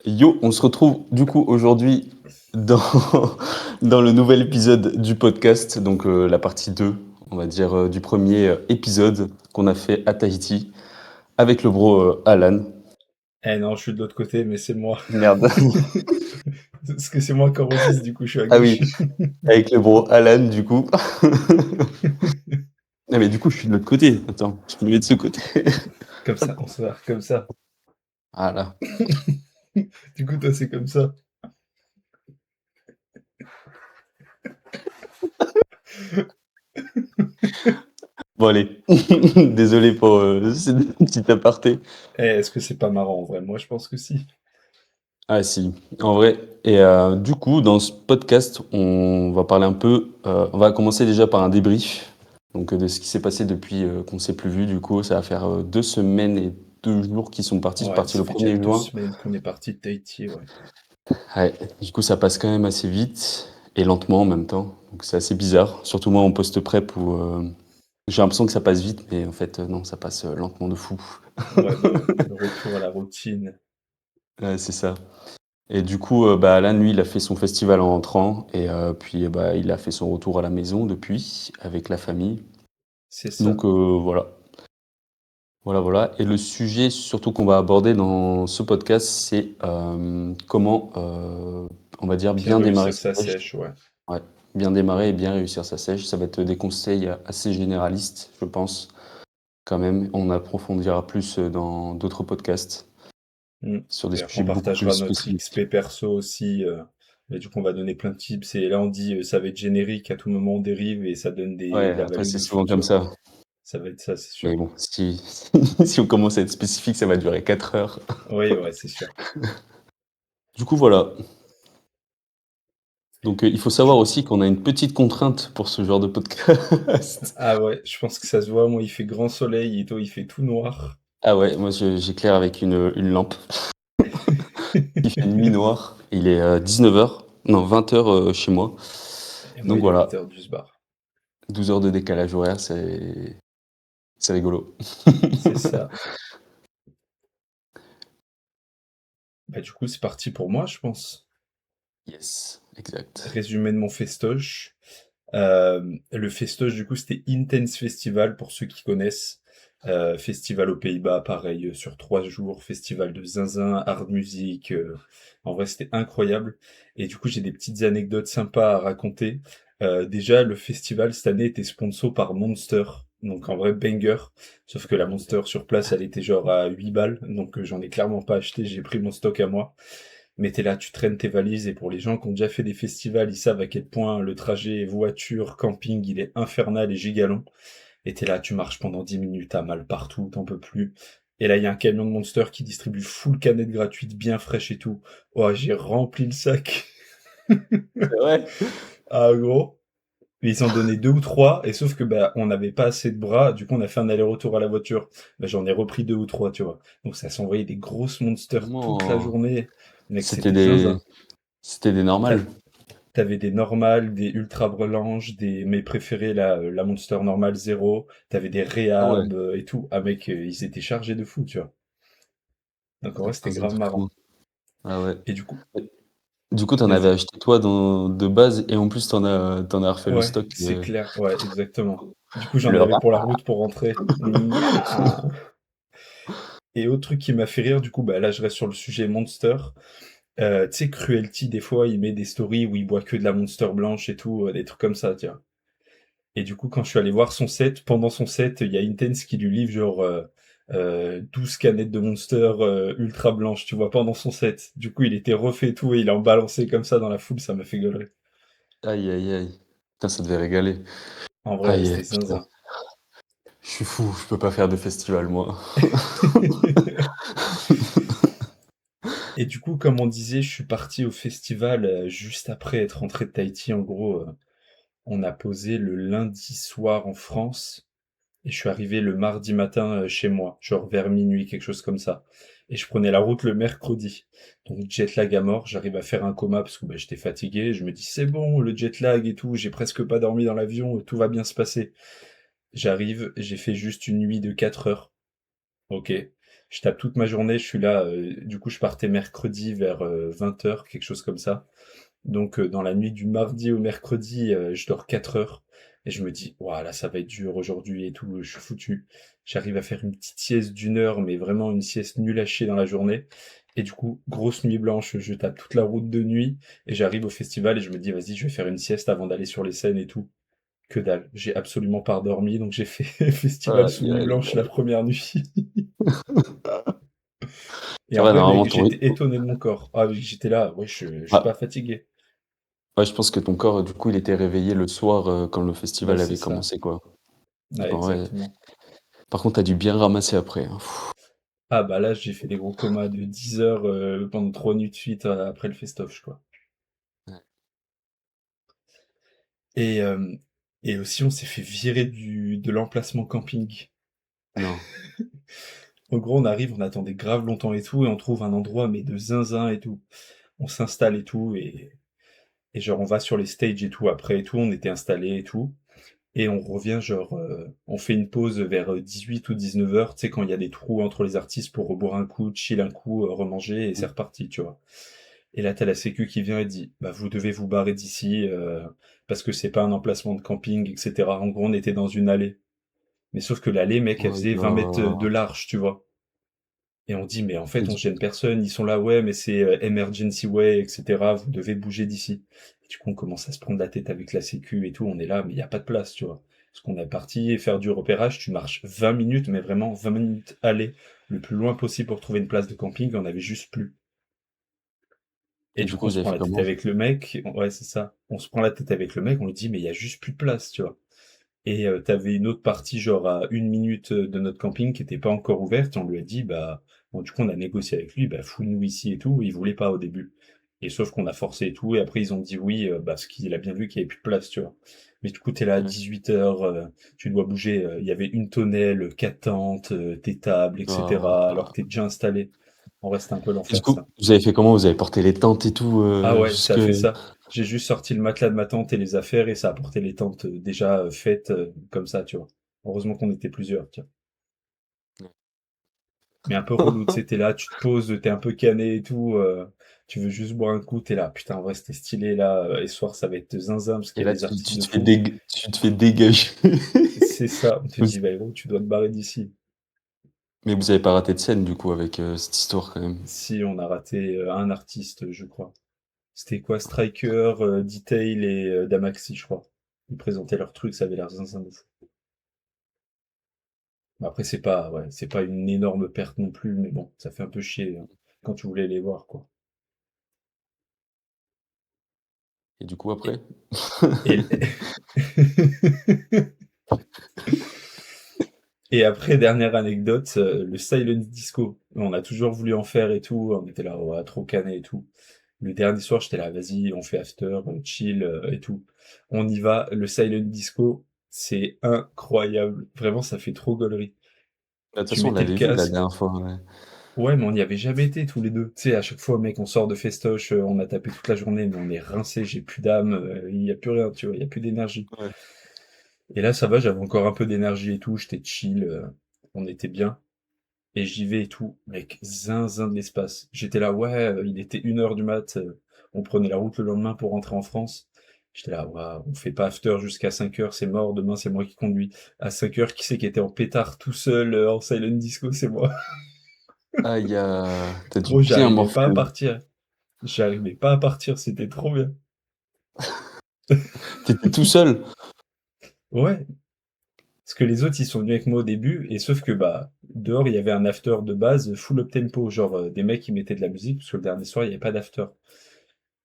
Yo, on se retrouve du coup aujourd'hui dans, dans le nouvel épisode du podcast, donc la partie 2, on va dire, du premier épisode qu'on a fait à Tahiti avec le bro Alan. Eh non, je suis de l'autre côté, mais c'est moi. Merde. Parce que c'est moi qui enregistre, du coup, je suis à Ah oui, gauche. avec le bro Alan du coup. Ah mais du coup je suis de l'autre côté, attends, je me mets de ce côté. Comme ça, on se marre comme ça. Voilà. Du coup, toi, c'est comme ça. Bon allez, désolé pour ce petit aparté. Eh, est-ce que c'est pas marrant, en vrai? Moi, je pense que si. Ah si, en vrai. Et du coup, dans ce podcast, on va parler un peu, on va commencer déjà par un débrief, donc de ce qui s'est passé depuis qu'on s'est plus vu. Du coup, ça va faire 2 semaines et 2 jours qui sont partis. Je suis Ouais, parti ça le fait déjà 1er deux juin. semaines qu'on est parti de Tahiti, ouais. Ouais, du coup, ça passe quand même assez vite et lentement en même temps. Donc c'est assez bizarre. Surtout moi en post-prep où j'ai l'impression que ça passe vite, mais en fait non, ça passe lentement de fou. Ouais, bah ouais, le retour à la routine. Ouais, c'est ça. Et du coup, bah, Alan, lui, il a fait son festival en rentrant et puis, bah, il a fait son retour à la maison depuis avec la famille. C'est ça. Donc voilà. Voilà, voilà. Et le sujet surtout qu'on va aborder dans ce podcast, c'est comment, on va dire, Bien bien démarrer réussir sa sa sèche. sèche, ouais. Ouais, bien démarrer et bien réussir sa sèche. Ça va être des conseils assez généralistes, je pense, quand même. On approfondira plus dans d'autres podcasts Mm. sur des Et après, sujets on beaucoup plus partagera notre spécifiques. XP perso aussi. Mais du coup, on va donner plein de tips. Et là, on dit, ça va être générique, à tout moment, on dérive et ça donne de Ouais, la après, value c'est de fou, souvent tu comme vois. ça. Ça va être ça, c'est Mais sûr. bon, si, si on commence à être spécifique, ça va durer 4 heures. Oui, ouais, c'est sûr. Du coup, voilà. Donc, il faut Du savoir coup, aussi qu'on a une petite contrainte pour ce genre de podcast. ah ouais, je pense que ça se voit. Moi, il fait grand soleil et toi, il fait tout noir. Ah ouais, moi, j'éclaire avec une lampe. Il fait nuit noire. Il est 19 heures, non, 20 heures chez moi. Et moi, Donc il est voilà, 20 heures du bar. 12 heures de décalage horaire, c'est rigolo. C'est ça. Bah, du coup, c'est parti pour moi, je pense. Yes, exact. Résumé de mon festoche. Le festoche, du coup, c'était Intense Festival pour ceux qui connaissent. Festival aux Pays-Bas, pareil, sur 3 jours. Festival de zinzin, hard music. En vrai, c'était incroyable. Et du coup, j'ai des petites anecdotes sympas à raconter. Déjà, le festival cette année était sponsor par Monster. Donc en vrai, banger. Sauf que la Monster sur place, elle était genre à 8 balles. Donc j'en ai clairement pas acheté, j'ai pris mon stock à moi. Mais t'es là, tu traînes tes valises et pour les gens qui ont déjà fait des festivals, ils savent à quel point le trajet voiture, camping, il est infernal et gigalong. Et t'es là, tu marches pendant 10 minutes, t'as mal partout, t'en peux plus. Et là, il y a un camion de Monster qui distribue full canette gratuite, bien fraîche et tout. Oh, j'ai rempli le sac. C'est vrai? Ah, gros. Et ils en donnaient 2 ou 3, et sauf que bah on n'avait pas assez de bras, du coup on a fait un aller-retour à la voiture. Bah, j'en ai repris 2 ou 3, tu vois. Donc ça s'envoyait des grosses monsters toute la Comment journée. Mec, c'était c'était des, zinzin. c'était des normales? T'avais des normales, des ultra blanches, des mes préférés, la Monster normale 0. T'avais des Ah ouais, Rehab et tout. Ah mec, ils étaient chargés de fou, tu vois. Donc en ah, vrai, putain, c'était c'est un grave truc fou. marrant. Ah ouais. Et du coup, Du coup, t'en avais vas-y. acheté toi de base et en plus t'en as refait le Ouais, stock. c'est clair. Ouais, exactement. Du coup, j'en Le avais rat. pour la route pour rentrer. Nya. Et autre truc qui m'a fait rire, du coup, bah là, je reste sur le sujet Monster. Tu sais, Cruelty, des fois, il met des stories où il boit que de la Monster blanche et tout, des trucs comme ça, tiens. Et du coup, quand je suis allé voir son set, pendant son set, il y a Intense qui lui livre genre 12 canettes de Monster ultra blanches, tu vois, pendant son set. Du coup, il était refait et tout et il en balançait comme ça dans la foule, ça m'a fait gaulerie. Aïe, aïe, aïe. Putain, ça devait régaler. En vrai, ouais, Aïe, c'était aïe, putain. zinzin. Je suis fou, je peux pas faire de festival, moi. Et du coup, comme on disait, je suis parti au festival juste après être rentré de Tahiti. En gros, on a posé le lundi soir en France. Et je suis arrivé le mardi matin chez moi, genre vers minuit, quelque chose comme ça. Et je prenais la route le mercredi. Donc jet lag à mort, j'arrive à faire un coma parce que bah, j'étais fatigué. Je me dis c'est bon, le jet lag et tout, j'ai presque pas dormi dans l'avion, tout va bien se passer. J'arrive, j'ai fait juste une nuit de 4 heures. Ok. Je tape toute ma journée, je suis là, du coup, je partais mercredi vers 20h, quelque chose comme ça. Donc, dans la nuit du mardi au mercredi, je dors 4 heures et je me dis: «Waouh, là, ça va être dur aujourd'hui et tout, je suis foutu». J'arrive à faire une petite sieste d'1 heure, mais vraiment une sieste nulle à chier dans la journée et du coup, grosse nuit blanche, je tape toute la route de nuit et j'arrive au festival et je me dis: «Vas-y, je vais faire une sieste avant d'aller sur les scènes et tout». Que dalle, j'ai absolument pas redormi, donc j'ai fait festival sous Aïe, nuit aïe, blanche la aïe. première nuit et C'est en vrai, vrai, normalement, mec, ton. j'étais étonné de mon corps. Ah oui, j'étais là: «Ouais, je suis pas Ah, fatigué». ouais, je pense que ton corps, du coup, il était réveillé le soir, quand le Ouais, festival c'est avait ça. commencé, quoi. Ouais, Genre, ouais. exactement. Par contre, tu as dû bien ramasser après, hein. Ah bah là, j'ai fait des gros comas de 10 heures, pendant 3 nuits de suite, après le festoche, quoi. Ouais. Et hem et aussi on s'est fait virer de l'emplacement camping. Non. En gros, on arrive, on attendait grave longtemps et tout et on trouve un endroit mais de zinzin et tout. On s'installe et tout et genre on va sur les stages et tout après et tout, on était installés et tout et on revient genre, on fait une pause vers, 18 ou 19h, tu sais quand il y a des trous entre les artistes pour reboire un coup, chill un coup, remanger et c'est Mmh. reparti, tu vois? Et là, tu la sécu qui vient et dit: «Bah, vous devez vous barrer d'ici, parce que c'est pas un emplacement de camping» et cetera. En gros, on était dans une allée. Mais sauf que l'allée, mec, elle Oh faisait 20 mètres de là! large, tu vois? Et on dit: «Mais en Et fait, on du gêne personne». Ils sont là: «Ouais, mais c'est, emergency way et cetera, vous devez bouger d'ici». Et du coup, on commence à se prendre la tête avec la sécu et tout. On est là, mais il y a pas de place, tu vois? Parce qu'on est parti faire du repérage, tu marches 20 minutes, mais vraiment 20 minutes aller le plus loin possible pour trouver une place de camping, on avait juste plus. Et et du du coup, coup, on vous se avez prend fait la tête comment? avec le mec. Ouais, c'est ça. On se prend la tête avec le mec, on lui dit, mais il y a juste plus de place, tu vois. Et t'avais une autre partie, genre à 1 minute de notre camping, qui était pas encore ouverte. Et on lui a dit, bah, bon, du coup, on a négocié avec lui, bah, fous-nous ici et tout. Il voulait pas au début. Et sauf qu'on a forcé et tout. Et après, ils ont dit oui, parce qu'il a bien vu qu'il y avait plus de place, tu vois. Mais du coup, t'es là à Ouais. 18 heures, tu dois bouger. Il y avait une tonnelle, 4 tentes, tes tables, etc. Alors que Ah. t'es déjà installé. On reste un peu Et du l'enfer, coup, ça. vous avez fait comment? Vous avez porté les tentes et tout, Ah ouais, ça jusque. a fait ça. J'ai juste sorti le matelas de ma tente et les affaires et ça a porté les tentes déjà faites comme ça, tu vois. Heureusement qu'on était plusieurs, tu vois. Mais un peu relou, tu sais, t'es là, tu te poses, t'es un peu cané et tout, tu veux juste boire un coup, t'es là, putain, en vrai, c'était stylé là, et ce soir, ça va être zinzin parce Et qu'il y a là, des artistes tu de te fais fou. dégager. C'est ça, on te Vous dit, bah, gros, tu dois te barrer d'ici. mais vous avez pas raté de scène, du coup, avec, cette histoire, quand même? Si, on a raté un artiste, je crois. C'était quoi, Striker, Detail et Damaxi, je crois. Ils présentaient leur truc, ça avait l'air zinzin de fou. Bah, après, c'est pas, ouais, c'est pas une énorme perte non plus, mais bon, ça fait un peu chier hein, quand tu voulais les voir, quoi. Et du coup, Et, après? et, et après, dernière anecdote, le silent disco. On a toujours voulu en faire et tout. On était là, ouais, trop cané et tout. Le dernier soir, j'étais là, vas-y, on fait after, chill et tout. On y va. Le silent disco, c'est incroyable. Vraiment, ça fait trop gaulerie. Bah, de toute Tu façon, on mettais le l'avait vu la casque. dernière fois, ouais. Ouais, mais on n'y avait jamais été tous les deux. Tu sais, à chaque fois, mec, on sort de festoche, on a tapé toute la journée, mais on est rincé, j'ai plus d'âme, il y a plus rien, tu vois, il y a plus d'énergie. Ouais. Et là, ça va, j'avais encore un peu d'énergie et tout, j'étais chill, on était bien. Et j'y vais et tout, mec, zinzin de l'espace. J'étais là, ouais, il était 1 heure du mat, on prenait la route le lendemain pour rentrer en France. J'étais là, waouh, on fait pas after jusqu'à 5 heures, c'est mort, demain c'est moi qui conduis. À 5 heures, qui c'est qui était en pétard tout seul en silent disco, c'est moi. Aïe, tu dû Gros, bien j'arrivais pas à morfler. partir. J'arrivais pas à partir, c'était trop bien. Tu étais tout seul? Ouais, parce que les autres, ils sont venus avec moi au début, et sauf que bah dehors, il y avait un after de base full up tempo, genre des mecs qui mettaient de la musique, parce que le dernier soir, il y avait pas d'after.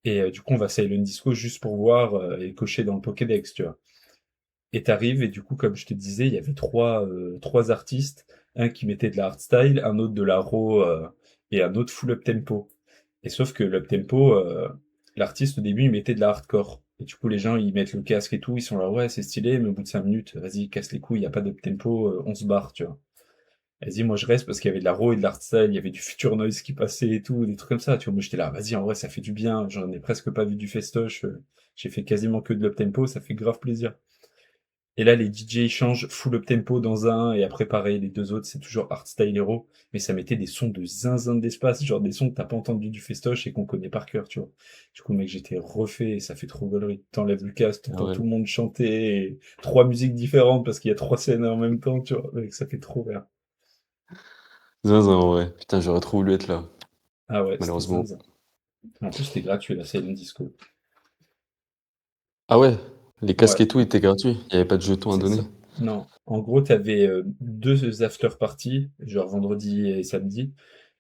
Et du coup, on va silent disco juste pour voir et cocher dans le Pokédex, tu vois. Et t'arrives, et du coup, comme je te disais, il y avait trois artistes, un qui mettait de la hardstyle, un autre de la raw et un autre full up tempo. Et sauf que l'up tempo, l'artiste au début il mettait de la hardcore. Et du coup les gens ils mettent le casque et tout, ils sont là ouais c'est stylé, mais au bout de 5 minutes, vas-y casse les couilles, y a pas d'up tempo, on se barre, tu vois. Vas-y moi je reste parce qu'il y avait de la raw et de l'hardstyle, il y avait du future noise qui passait et tout, des trucs comme ça, tu vois. Moi j'étais là, vas-y en vrai ça fait du bien, j'en ai presque pas vu du festoche, j'ai fait quasiment que de l'up tempo, ça fait grave plaisir. Et là, les DJ ils changent full up tempo dans un, et après, pareil, les deux autres, c'est toujours hardstyle hero. Mais ça mettait des sons de zinzin d'espace, genre des sons que t'as pas entendu du festoche et qu'on connaît par cœur, tu vois. Du coup, mec, j'étais refait, et ça fait trop gaulerie. T'enlèves le casque, Ah t'entends ouais. tout le monde chanter, et trois musiques différentes parce qu'il y a trois scènes en même temps, tu vois. Mec, ça fait trop rire. Zinzin, en vrai. Putain, j'aurais trop voulu être là, Ah ouais, c'était malheureusement. zinzin. En plus, c'était gratuit, la Silent Disco. Ah ouais, les casques Ouais, et tout étaient gratuits. Il y avait pas de jetons à c'est donner. ça. Non, en gros, t'avais deux after parties, genre vendredi et samedi.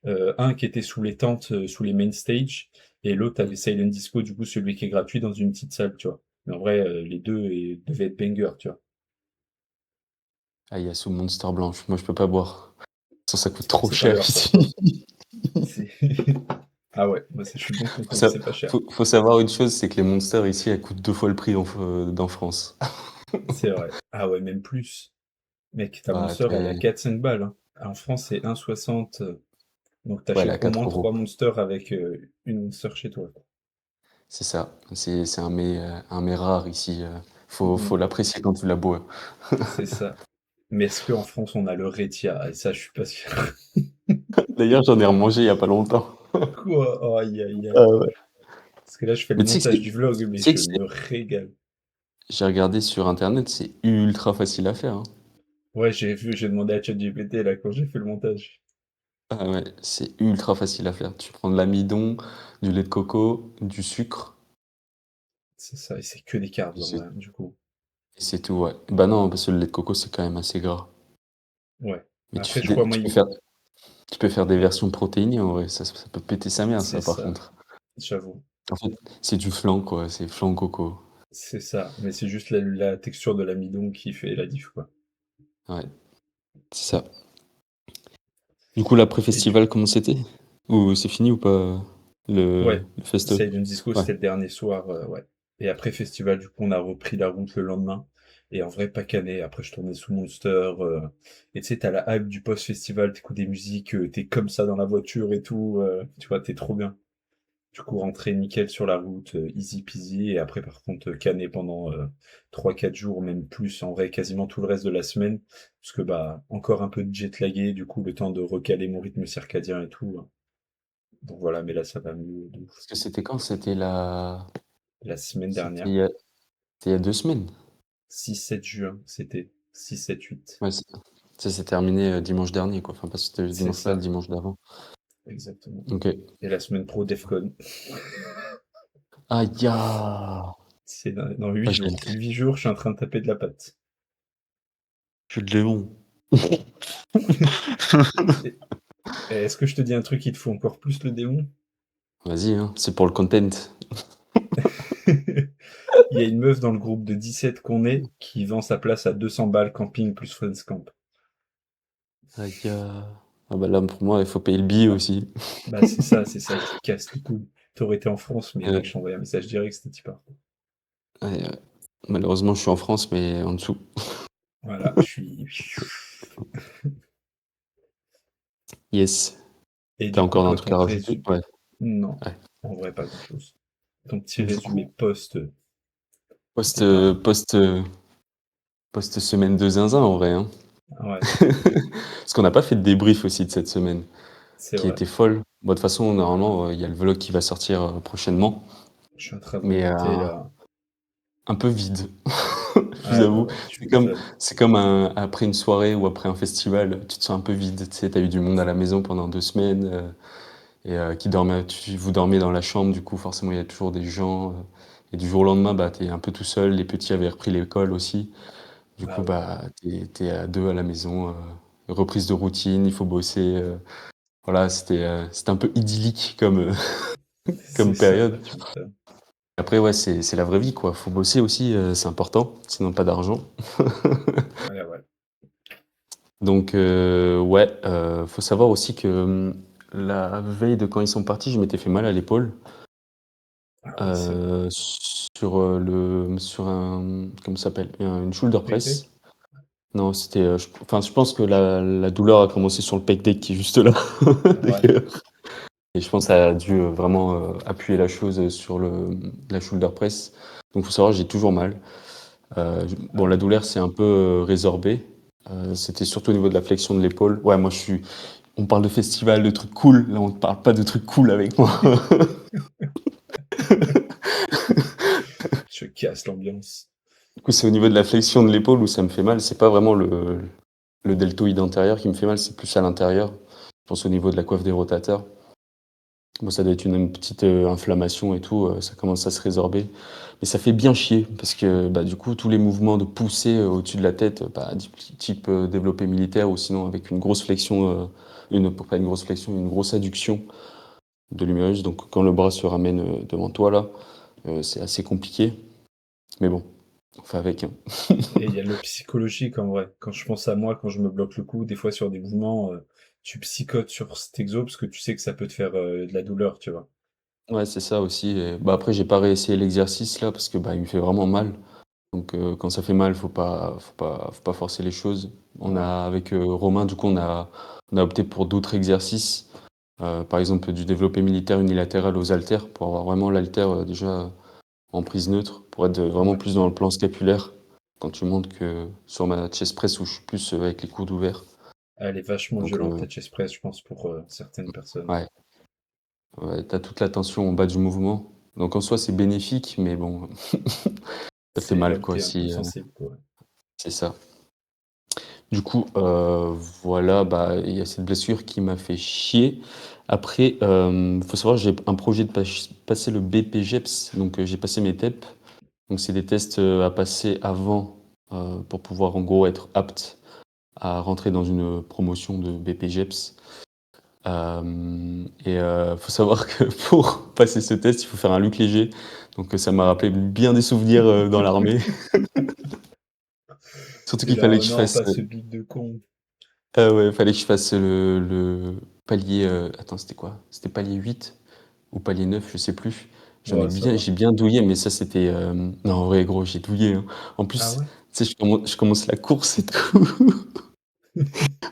Un qui était sous les tentes, sous les main stage, et l'autre avait Silent Disco, du coup, celui qui est gratuit dans une petite salle, tu vois. Mais en vrai, les deux devaient être banger, tu vois. Ah, il y a sous Monster blanche. Moi, je peux pas boire. Ça coûte trop C'est pas cher grave pour ici. toi. C'est... Ah ouais, moi, je suis bien Faut, content que sa- c'est pas cher. faut savoir une chose, c'est que les Monsters ici, elles coûtent 2 fois le prix d'en France. C'est vrai. Ah ouais, même plus. Mec, ta Bah, Monster, elle est à 4-5 balles, hein. En France, c'est 1,60. Donc ouais, elle est à t'achètes au 4 moins euros. 3 Monsters avec une Monster chez toi. C'est ça. C'est un mets rare ici. Faut Mm, l'apprécier quand tu la bois. c'est ça. Mais est-ce qu'en France, on a le Retia? Et ça, je suis pas sûr. D'ailleurs, j'en ai remangé il y a pas longtemps. Quoi? Oh, aïe, aïe, Ah aïe. ouais. Parce que là, je fais le Mais tu sais montage du vlog, mais tu sais je que me régale. j'ai regardé sur internet, c'est ultra facile à faire, hein. Ouais, j'ai vu, j'ai demandé à ChatGPT là quand j'ai fait le montage. Ah ouais, c'est ultra facile à faire. Tu prends de l'amidon, du lait de coco, du sucre, C'est ça, et c'est que des carbs et en vrai, hein, du coup. c'est tout, ouais. Bah non, parce que le lait de coco, c'est quand même assez gras. Ouais. Mais Après, je crois, moi, tu peux faire des versions protéinées, en vrai. Ça peut péter sa mère, c'est ça, par ça, contre. j'avoue. En fait, c'est du flan, quoi. C'est flan coco. C'est ça. Mais c'est juste la texture de l'amidon qui fait la diff, quoi. Ouais, c'est ça. Du coup, Et du l'après-festival, comment c'était? Ou c'est fini ou pas, Ouais, le festo? Side Disco, Ouais. c'était le dernier soir, ouais. Et après festival, du coup, on a repris la route le lendemain. Et en vrai, pas cané. Après, je tournais sous Monster. Et tu sais, t'as la hype du post-festival, t'écoutes des musiques, t'es comme ça dans la voiture et tout. Tu vois, t'es trop bien. Du coup, rentré nickel sur la route, easy peasy. Et après, par contre, cané pendant 3-4 jours, même plus. En vrai, quasiment tout le reste de la semaine. Parce que, bah, encore un peu de jet lagué. Du coup, le temps de recaler mon rythme circadien et tout, hein. Donc voilà, mais là, ça va mieux de ouf. Parce que c'était quand? La semaine C'était dernière, il y a 2 semaines. 6-7 juin, c'était 6-7-8. Ouais, ça s'est terminé dimanche dernier, quoi. Enfin, pas ce C'est dimanche-là, le ça, dimanche d'avant. exactement. Ok. Et la semaine pro, Defcon. Aïe! C'est dans 8 Ah, jours. 8 jours, je suis en train de taper de la patte. j'ai le démon. Et, et est-ce que je te dis un truc qui te fout encore plus le démon? Vas-y, hein, c'est pour le content. Il y a une meuf dans le groupe de 17 qu'on est qui vend sa place à 200 balles camping plus Friends Camp. Aïe! Ah bah là, pour moi, il faut payer le billet Bah, aussi. bah, c'est ça qui casse les couilles. T'aurais été en France, mais mec, je Ouais, t'envoie un message direct, c'était type. ouais. Malheureusement, je suis en France, mais en dessous. Voilà, je suis. Yes. Et T'as du coup, encore un toi, truc ton à rajouter? résumé. Ouais, Non, ouais. en vrai, pas grand-chose. Ton petit Du résumé coup, post, post, c'était pas. post, post semaine de zinzin, en vrai, hein. Ouais, Parce qu'on n'a pas fait de débrief aussi de cette semaine, c'est qui vrai. était folle. Bon, de toute façon, normalement, il y a le vlog qui va sortir prochainement, Je suis en train de mais remonter là. un peu vide. Je vous Ouais, bah avoue, ouais, tu c'est comme, m'étonnes. c'est comme après une soirée ou après un festival, tu te sens un peu vide. Tu sais, t'as eu du monde à la maison pendant 2 semaines qui dormait, vous dormez dans la chambre, du coup, forcément, il y a toujours des gens. Et du jour au lendemain, bah, t'es un peu tout seul. Les petits avaient repris l'école aussi. Du Ah coup, ouais, bah, t'es à deux à la maison. Reprise de routine, il faut bosser. Voilà, c'était un peu idyllique c'est comme ça, période. bah tu m'étonnes. Après, ouais, c'est la vraie vie, quoi. Faut bosser aussi, c'est important, sinon pas d'argent. Ouais, ouais. Donc, ouais, faut savoir aussi que la veille de quand ils sont partis, je m'étais fait mal à l'épaule Ah ouais, c'est vrai. sur comment ça s'appelle? Une shoulder Le pec-deck? press. Non, c'était, enfin, je pense que la douleur a commencé sur le pec deck qui est juste là. Ouais. Et je pense que ça a dû vraiment appuyer la chose sur la shoulder press. Donc, faut savoir, j'ai toujours mal. Ah Bon, la ouais. douleur s'est un peu résorbée. C'était surtout au niveau de la flexion de l'épaule. Ouais, moi, on parle de festival, de trucs cool. Là, on ne parle pas de trucs cool avec moi. Je casse l'ambiance. Du coup, c'est au niveau de la flexion de l'épaule où ça me fait mal. C'est pas vraiment le deltoïde antérieur qui me fait mal, c'est plus à l'intérieur. Je pense au niveau de la coiffe des rotateurs. Bon, ça doit être une petite inflammation et tout, ça commence à se résorber. Mais ça fait bien chier parce que bah, du coup, tous les mouvements de poussée au-dessus de la tête, bah, type développé militaire ou sinon avec une grosse flexion, pas une grosse flexion, une grosse adduction de l'humérus. Donc quand le bras se ramène devant toi, là, c'est assez compliqué. Mais bon, on fait avec, hein. Et il y a le psychologique en vrai. Quand je pense à moi, quand je me bloque le cou, des fois sur des mouvements, tu psychotes sur cet exo parce que tu sais que ça peut te faire de la douleur, tu vois. Ouais, c'est ça aussi. Et, bah, après, j'ai pas réessayé l'exercice là parce que bah, il me fait vraiment mal. Donc quand ça fait mal, faut pas forcer les choses. On Ouais. a avec Romain, du coup, on a opté pour d'autres exercices. Par exemple, du développé militaire unilatéral aux haltères pour avoir vraiment l'haltère déjà en prise neutre, pour être vraiment Ouais. plus dans le plan scapulaire quand tu montes que sur ma chest press où je suis plus avec les coudes ouverts. Elle est vachement Donc violente, ta chest press, je pense, pour certaines personnes. ouais, ouais, t'as toute la tension en bas du mouvement. Donc en soi, c'est bénéfique, mais bon, ça fait C'est là mal où quoi t'es un peu si sensible, quoi. c'est ça. Du coup, voilà, bah, il y a cette blessure qui m'a fait chier. Après, faut savoir, j'ai un projet de passer le BPGEPS, donc j'ai passé mes TEP. Donc c'est des tests à passer avant pour pouvoir en gros être apte à rentrer dans une promotion de BPGEPS. Et faut savoir que pour passer ce test, il faut faire un Luc léger. Donc ça m'a rappelé bien des souvenirs dans l'armée. Surtout T'es qu'il là, fallait oh que je non, fasse pas ce big de con. ah ouais, fallait que je fasse le palier. Attends, c'était quoi? C'était palier 8 ou palier 9, je sais plus. Ouais, ça va. J'ai bien douillé, mais ça c'était. Non, en vrai, gros, j'ai douillé, hein. En Ah plus, ouais? tu sais, je commence la course et tout.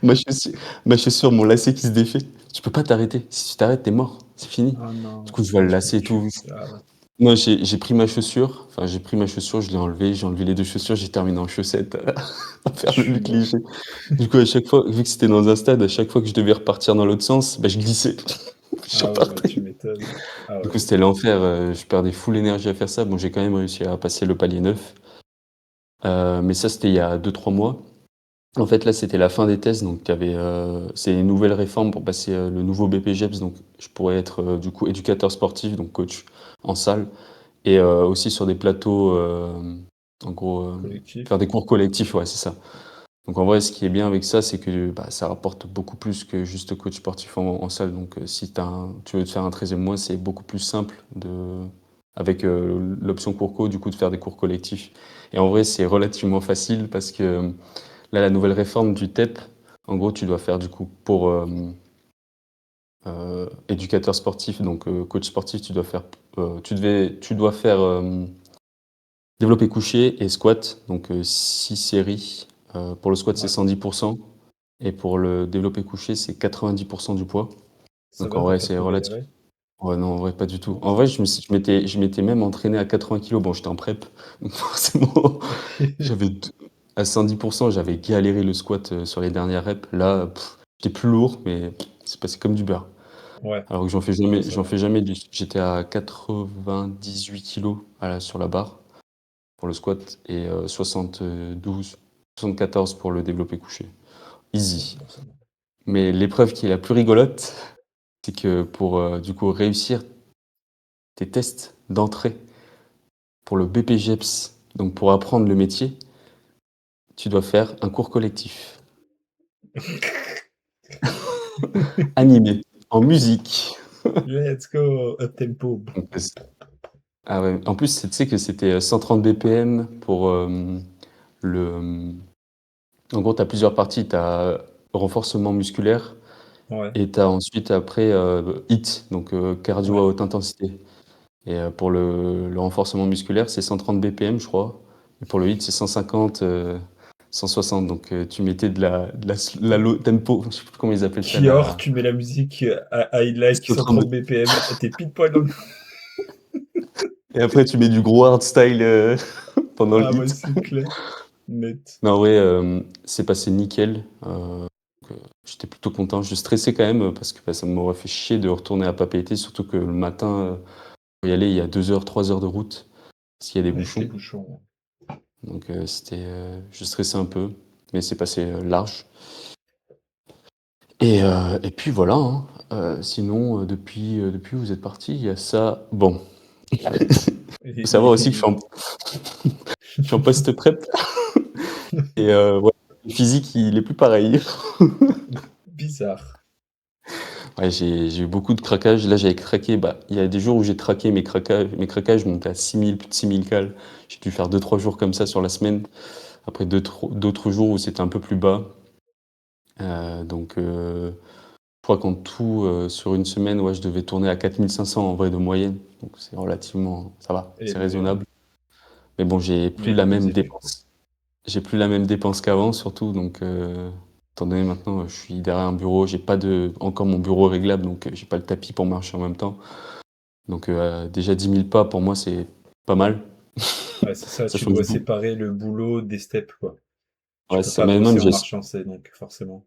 Ma chaussure, ma chaussure, mon lacet qui se défait. Tu peux pas t'arrêter. Si tu t'arrêtes, t'es mort. C'est fini. Ah Du non. coup, je vois Ah, le lacet et tout. Ah ouais. Moi, j'ai pris ma chaussure. Enfin, j'ai pris ma chaussure, je l'ai enlevée. J'ai enlevé les deux chaussures. J'ai terminé en chaussettes à Je faire le suis Luc mort. léger. Du coup, à chaque fois, vu que c'était dans un stade, à chaque fois que je devais repartir dans l'autre sens, bah, je glissais. Je Ah ouais, bah tu repartais. m'étonnes. Ah Du ouais. coup, c'était l'enfer. Je perdais full énergie à faire ça. Bon, j'ai quand même réussi à passer le palier 9. Mais ça, c'était il y a 2 3 mois. En fait, là, c'était la fin des tests. Donc, c'est une nouvelle réforme pour passer le nouveau BPGEPS. Donc, je pourrais être du coup éducateur sportif, donc coach en salle. Et aussi sur des plateaux, en gros, faire Collectif. des cours collectifs. Ouais, c'est ça. Donc en vrai, ce qui est bien avec ça, c'est que bah, ça rapporte beaucoup plus que juste coach sportif en salle. Donc si tu veux te faire un 13e mois, c'est beaucoup plus simple avec l'option cours co, du coup, de faire des cours collectifs. Et en vrai, c'est relativement facile parce que là, la nouvelle réforme du TEP, en gros, tu dois faire du coup pour éducateur sportif, donc coach sportif, tu dois faire développé couché et squat, donc 6 séries. Pour le squat, c'est Ouais. 110%. Et pour le développé couché, c'est 90% du poids. Ça Donc va, en t'as vrai, pas c'est trop relatif. galéré? Ouais, non, en vrai, pas du tout. Non, En ça vrai, va. je m'étais même entraîné à 80 kilos. Bon, j'étais en prep, donc forcément, j'avais t- à 110%, j'avais galéré le squat sur les dernières reps. Là, j'étais plus lourd, mais c'est passé comme du beurre. Ouais. Alors que Non, ça j'en va. fais jamais j'étais à 98 kilos sur la barre pour le squat et 72, 74 pour le développé couché. Ouais, Easy. bon, ça va. Mais l'épreuve qui est la plus rigolote, c'est que pour du coup réussir tes tests d'entrée pour le BPGEPS, donc pour apprendre le métier, tu dois faire un cours collectif, animé, en musique. Let's go, up tempo. Donc, ah ouais, en plus, tu sais que c'était 130 BPM pour le. En gros, tu as plusieurs parties. Tu as renforcement musculaire Ouais, et tu as ensuite après HIIT, donc cardio à ouais. haute intensité. Et pour le renforcement musculaire, c'est 130 BPM, je crois. Et pour le HIIT, c'est 150, 160. Donc tu mettais la low tempo, je sais plus comment ils appellent ça, Kior, tu mets la musique à highlight 130. 130 BPM, t'es pile poil dans le... Et après, tu mets du gros hard style. pendant le Ah ouais, hit. c'est clair. Net. Non, en vrai, c'est passé nickel. J'étais plutôt content. Je stressais quand même parce que bah, ça m'aurait fait chier de retourner à Papeete, surtout que le matin, pour y aller, il y a 2 heures, 3 heures de route, parce qu'il y a des Avec les bouchons. bouchons. Donc je stressais un peu, mais c'est passé large. Et puis voilà, hein. Sinon, depuis vous êtes parti, il y a ça. Bon, faut savoir aussi que je suis en post-prep et ouais, le physique, il est plus pareil. Bizarre. Ouais, j'ai eu beaucoup de craquages. Là, j'avais craqué. Bah, il y a des jours où j'ai traqué mes craquages montaient à 6000, plus de 6000 cales. J'ai dû faire 2-3 jours comme ça sur la semaine. Après, d'autres jours où c'était un peu plus bas. Donc, je crois qu'en tout, sur une semaine, ouais, je devais tourner à 4500 en vrai de moyenne. Donc, c'est relativement, ça va, Et c'est ben, raisonnable. Mais bon, mais reposé du coup. j'ai plus la même dépense qu'avant, surtout. Donc, étant donné maintenant, je suis derrière un bureau, j'ai pas encore mon bureau réglable, donc j'ai pas le tapis pour marcher en même temps. Donc déjà 10 000 pas, pour moi, c'est pas mal. Ouais, c'est ça, Ça tu change dois beaucoup. séparer le boulot des steps, quoi. Tu Ouais, peux c'est pas mais bosser même en marchant, c'est donc forcément.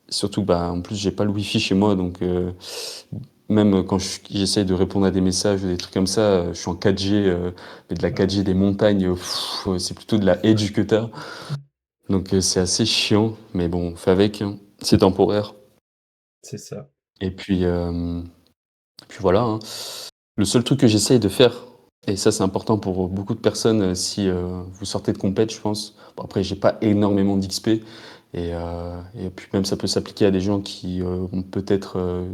surtout, bah, en plus, j'ai pas le wifi chez moi, donc même quand j'essaye de répondre à des messages ou des trucs comme ça, je suis en 4G, mais de la Ah, 4G des montagnes, c'est plutôt de la edge que t'as. Donc c'est assez chiant, mais bon, on fait avec, hein. C'est temporaire. c'est ça. Et puis voilà, hein. Le seul truc que j'essaye de faire, et ça c'est important pour beaucoup de personnes si vous sortez de compète, je pense. Bon, après, j'ai pas énormément d'XP, et puis même ça peut s'appliquer à des gens qui ont peut-être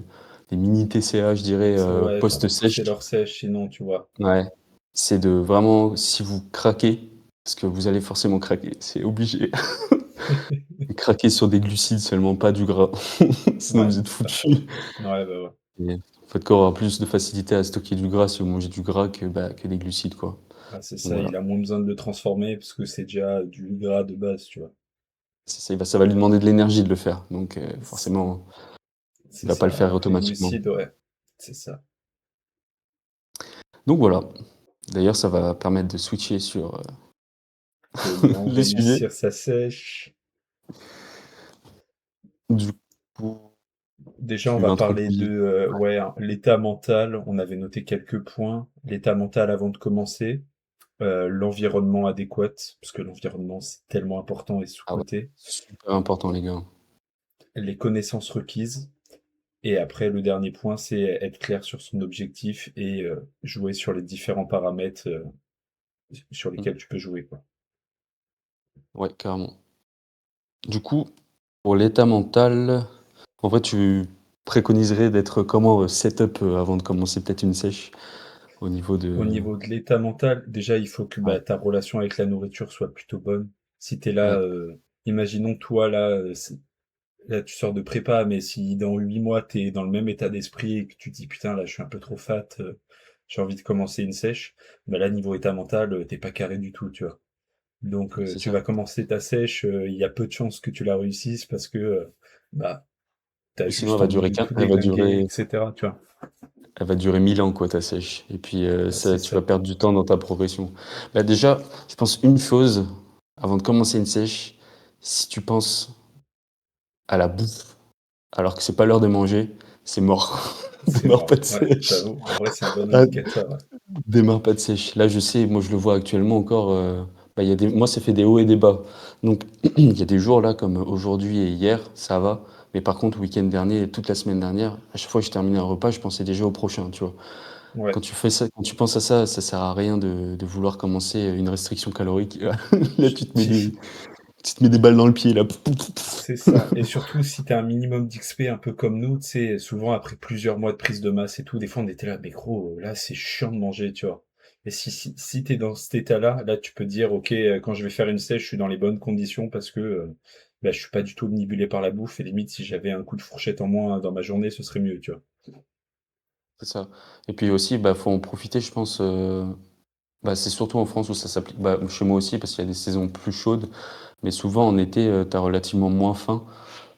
des mini TCA, je dirais, Ouais, faut post-sèche. repousser leur sèche, sinon, tu vois. Ouais, c'est de vraiment, si vous craquez, parce que vous allez forcément craquer, c'est obligé, craquer sur des glucides seulement, pas du gras, sinon Ouais, vous êtes c'est ça. foutu. Ouais, bah ouais. Et votre corps aura plus de facilité à stocker du gras si vous mangez du gras que des glucides, quoi. Ah, c'est Donc ça, voilà. il a moins besoin de le transformer parce que c'est déjà du gras de base, tu vois. Ça va lui demander de l'énergie de le faire. Donc forcément, il C'est va pas ça, le faire alors que les automatiquement. glucides, ouais, c'est ça. Donc voilà. D'ailleurs, ça va permettre de switcher sur Comment les sujets. réussir sa sèche? Du coup, Déjà, on tu va parler de introduis. ouais, hein, l'état mental. On avait noté quelques points. L'état mental avant de commencer, l'environnement adéquat, parce que l'environnement, c'est tellement important et Ah ouais, sous-coté. super important, les gars. Les connaissances requises. Et après, le dernier point, c'est être clair sur son objectif et jouer sur les différents paramètres sur Mm. lesquels tu peux jouer, quoi. Ouais, carrément. Du coup, pour l'état mental, en vrai, tu préconiserais d'être comment setup avant de commencer peut-être une sèche au niveau Au de. niveau de l'état mental, déjà, il faut que Ouais, bah, ta relation avec la nourriture soit plutôt bonne. Si tu es là, ouais, imaginons toi, là, là, tu sors de prépa, mais si dans 8 mois, tu es dans le même état d'esprit et que tu te dis, putain, là, je suis un peu trop fat, j'ai envie de commencer une sèche, bah là, niveau état mental, t'es pas carré du tout, tu vois. Donc, c'est tu ça. vas commencer ta sèche, il y a peu de chances que tu la réussisses parce que, bah, t'as Ou sinon, juste envie de tout déglinguer, etc., tu vois. elle va durer 1000 ans, quoi, ta sèche. Et puis, Bah, c'est tu vas ça. perdre du temps dans ta progression. Bah, déjà, je pense une chose, avant de commencer une sèche, si tu penses à la bouffe, alors que c'est pas l'heure de manger, c'est mort. C'est Démarre pas mort. de Ouais, sèche. j'avoue. En vrai, c'est un bon Ah, indicateur, ouais. démarre pas de sèche. Là, je sais, moi, je le vois actuellement encore. Bah, moi, ça fait des hauts et des bas. Donc, il y a des jours là, comme aujourd'hui et hier, ça va. Mais par contre, le week-end dernier et toute la semaine dernière, à chaque fois que je terminais un repas, je pensais déjà au prochain, tu vois. Ouais. Quand tu fais ça, quand tu penses à ça, ça sert à rien de vouloir commencer une restriction calorique. Là, tu te mets des balles dans le pied, là. C'est ça. Et surtout, si t'as un minimum d'XP un peu comme nous, tu sais, souvent après plusieurs mois de prise de masse et tout, des fois on était là, mais gros, là c'est chiant de manger, tu vois. Et si t'es dans cet état-là, là tu peux dire, ok, quand je vais faire une sèche, je suis dans les bonnes conditions parce que bah, je suis pas du tout omnibulé par la bouffe et limite si j'avais un coup de fourchette en moins dans ma journée, ce serait mieux, tu vois. C'est ça. Et puis aussi, bah, faut en profiter, je pense. Bah, c'est surtout en France où ça s'applique. Bah, chez moi aussi, parce qu'il y a des saisons plus chaudes. Mais souvent, en été, tu as relativement moins faim,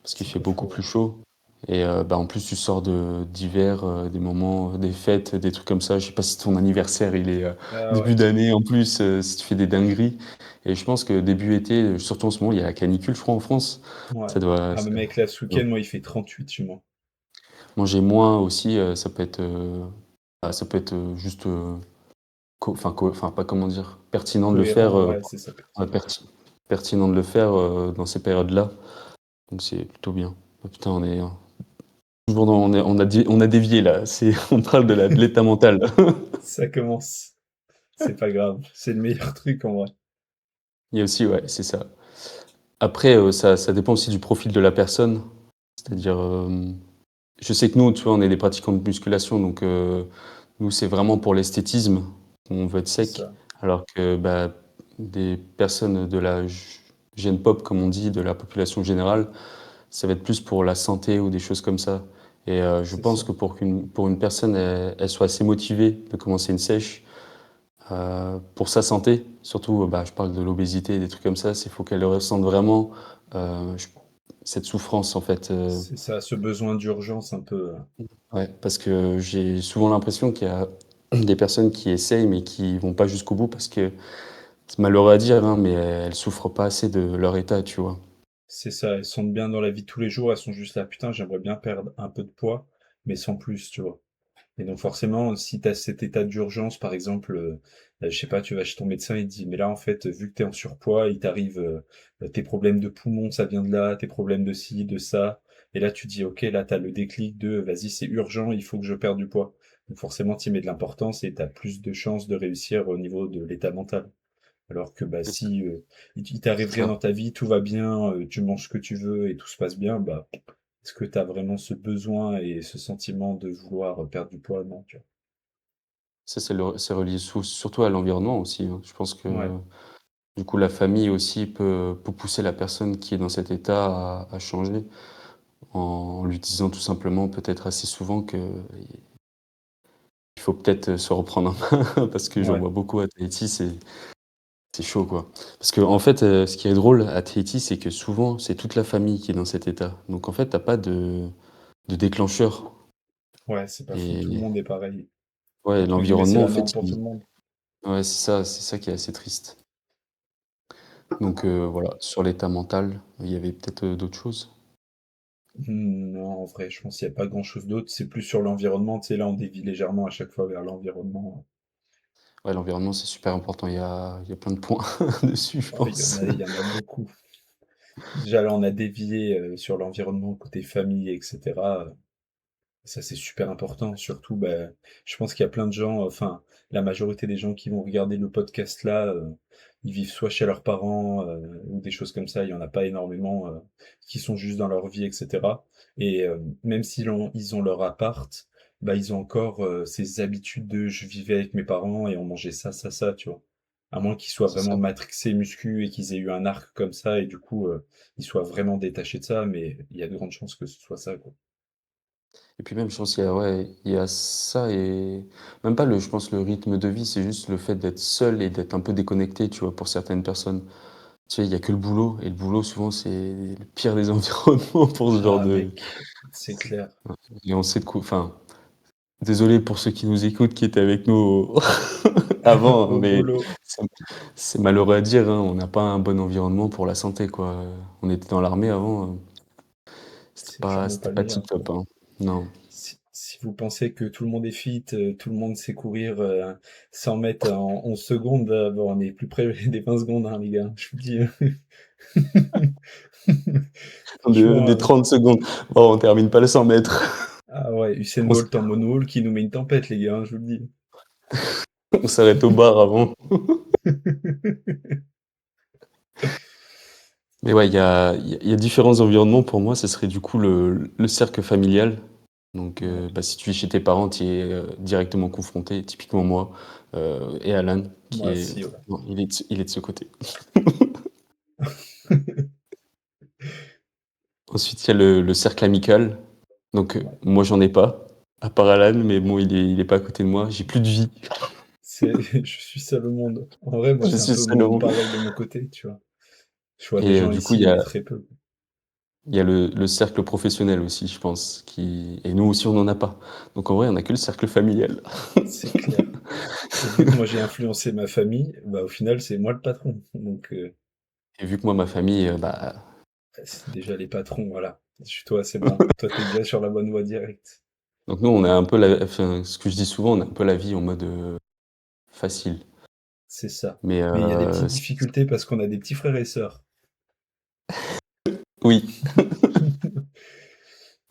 parce qu'il C'est fait pas beaucoup faux, plus ouais. chaud. et bah, en plus, tu sors d'hiver, des moments, des fêtes, des trucs comme ça. Je sais pas si ton anniversaire, il est, Ah début ouais, d'année en plus, si tu fais des dingueries et je pense que début été, surtout en ce moment, il y a la canicule, je crois, en France. ouais. Ça doit Ah, ça même avec là, ce doit week-end, moi, il fait 38 chez moi. manger moins aussi, ça peut être, bah, ça peut être, juste, enfin, pas comment dire? Pertinent de le faire, Cohérent, ouais, c'est ça, ouais, pertinent. pertinent de le faire, dans ces périodes-là, donc c'est plutôt bien. Oh putain, toujours dans on a dévié là, c'est on parle de l'état mental. Ça commence. C'est pas grave, c'est le meilleur truc en vrai. Il y a aussi ouais, c'est ça. Après, ça dépend aussi du profil de la personne. C'est-à-dire, je sais que nous, tu vois, on est des pratiquants de musculation, donc nous, c'est vraiment pour l'esthétisme, on veut être C'est sec. ça, Alors que, bah, des personnes de la gen pop, comme on dit, de la population générale, ça va être plus pour la santé ou des choses comme ça. Et je c'est pense ça. que pour une personne, elle soit assez motivée de commencer une sèche, pour sa santé, surtout, bah, je parle de l'obésité, des trucs comme ça, c'est faut qu'elle ressente vraiment, j cette souffrance en fait, C'est ça, ce besoin d'urgence un peu. ouais, parce que j'ai souvent l'impression qu'il y a des personnes qui essayent, mais qui vont pas jusqu'au bout parce que c'est malheureux à dire, hein, mais elles souffrent pas assez de leur état, tu vois? C'est ça, elles sont bien dans la vie de tous les jours, elles sont juste là: «Putain, j'aimerais bien perdre un peu de poids», mais sans plus, tu vois? Et donc forcément, si tu as cet état d'urgence, par exemple, je sais pas, tu vas chez ton médecin, il te dit: «Mais là, en fait, vu que tu es en surpoids, il t'arrive, tes problèmes de poumons, ça vient de là, tes problèmes de ci, de ça». Et là, tu dis: «OK, là, tu as le déclic de: "Vas-y, c'est urgent, il faut que je perde du poids"». Donc forcément, tu y mets de l'importance et tu as plus de chances de réussir au niveau de l'état mental. Alors que, bah, C'est ça, si, il t'arrive c'est rien ça. dans ta vie, tout va bien, tu manges ce que tu veux et tout se passe bien, bah, est-ce que tu as vraiment ce besoin et ce sentiment de vouloir, perdre du poids? Non, tu vois? Ça, c'est relié surtout à l'environnement aussi, hein. Je pense Ouais, que, du coup, la famille aussi peut pousser la personne qui est dans cet état à changer, en lui disant tout simplement, peut-être assez souvent qu'il faut peut-être, se reprendre en main parce que j'en ouais, vois beaucoup à Tahiti, c'est chaud, quoi. Parce qu'en fait, ce qui est drôle à Tahiti, c'est que souvent, c'est toute la famille qui est dans cet état. Donc en fait, tu pas de déclencheur ouais, c'est pas fou, tout le et monde est pareil. ouais, Entre guillemets, «c'est l'environnement, en la fait, norme pour tout il le monde». ouais, c'est ça qui est assez triste. Donc voilà, sur l'état mental, il y avait peut-être, d'autres choses? Non, en vrai, je pense qu'il y a pas grand-chose d'autre, c'est plus sur l'environnement, tu sais, là, on dévie légèrement à chaque fois vers l'environnement. Ouais, l'environnement, c'est super important. Il y a plein de points dessus, je Oh, pense. il y en a beaucoup. Déjà, là, on a dévié, sur l'environnement côté famille et cetera. Ça, c'est super important. Surtout, bah, je pense qu'il y a plein de gens, enfin, la majorité des gens qui vont regarder le podcast là, ils vivent soit chez leurs parents, ou des choses comme ça. Il y en a pas énormément, qui sont juste dans leur vie, et cetera. Et même ils ont leur appart, bah, ils ont encore, ces habitudes de: «Je vivais avec mes parents et on mangeait ça, ça, ça», tu vois? À moins qu'ils soient C'est vraiment ça. matrixés muscu et qu'ils aient eu un arc comme ça et du coup, ils soient vraiment détachés de ça, mais il y a de grandes chances que ce soit ça, quoi. Et puis même, je pense qu'il y a ouais, il y a ça et même pas le je pense le rythme de vie, c'est juste le fait d'être seul et d'être un peu déconnecté, tu vois, pour certaines personnes. Tu sais, il y a que le boulot et le boulot, souvent, c'est le pire des environnements pour ce genre Ah de mec, c'est clair. et on sait de quoi enfin, désolé pour ceux qui nous écoutent, qui étaient avec nous avant, hein, Au mais boulot, c'est c'est malheureux à dire, hein, on n'a pas un bon environnement pour la santé, quoi. On était dans l'armée avant, c'est clairement pas c'était le pas meilleur. tip top, hein. Non. Si vous pensez que tout le monde est fit, tout le monde sait courir 100 mètres en 11 secondes, bon, on est plus près des 20 secondes, hein, les gars, je vous le dis. Des Franchement, 30 secondes. Bon, on termine pas les 100 mètres. ah ouais, Usain On s Bolt en monohull qui nous met une tempête, les gars, hein, je vous le dis. on s'arrête au bar avant. Mais ouais, il y a différents environnements pour moi, ce serait du coup le cercle familial. Donc Ouais, bah, si tu vis chez tes parents, tu y es, directement confronté, typiquement moi, et Alan qui moi est aussi, ouais. non, il est de ce côté. Ensuite, il y a le cercle amical. Donc Ouais, moi, j'en ai pas, à part Alan, mais bon, il est pas à côté de moi. J'ai plus de vie. c'est je suis seul au monde. En vrai, moi, Je c'est un suis peu seul au monde pareil de mon côté, tu vois? Je vois des et gens du coup, il ici, y mais a très peu. Il y a le cercle professionnel aussi, je pense, qui et nous aussi, on n'en a pas. Donc en vrai, on a que le cercle familial. C'est clair. Et vu que moi j'ai influencé ma famille, bah, au final, c'est moi le patron. Donc, Et vu que moi, ma famille, bah, c'est déjà les patrons, voilà. Toi, c'est bon. Toi, t'es déjà sur la bonne voie directe. donc nous, on a un peu la enfin, ce que je dis souvent, on a un peu la vie en mode, facile. C'est ça. Mais Mais il y a des petites difficultés parce qu'on a des petits frères et sœurs. oui,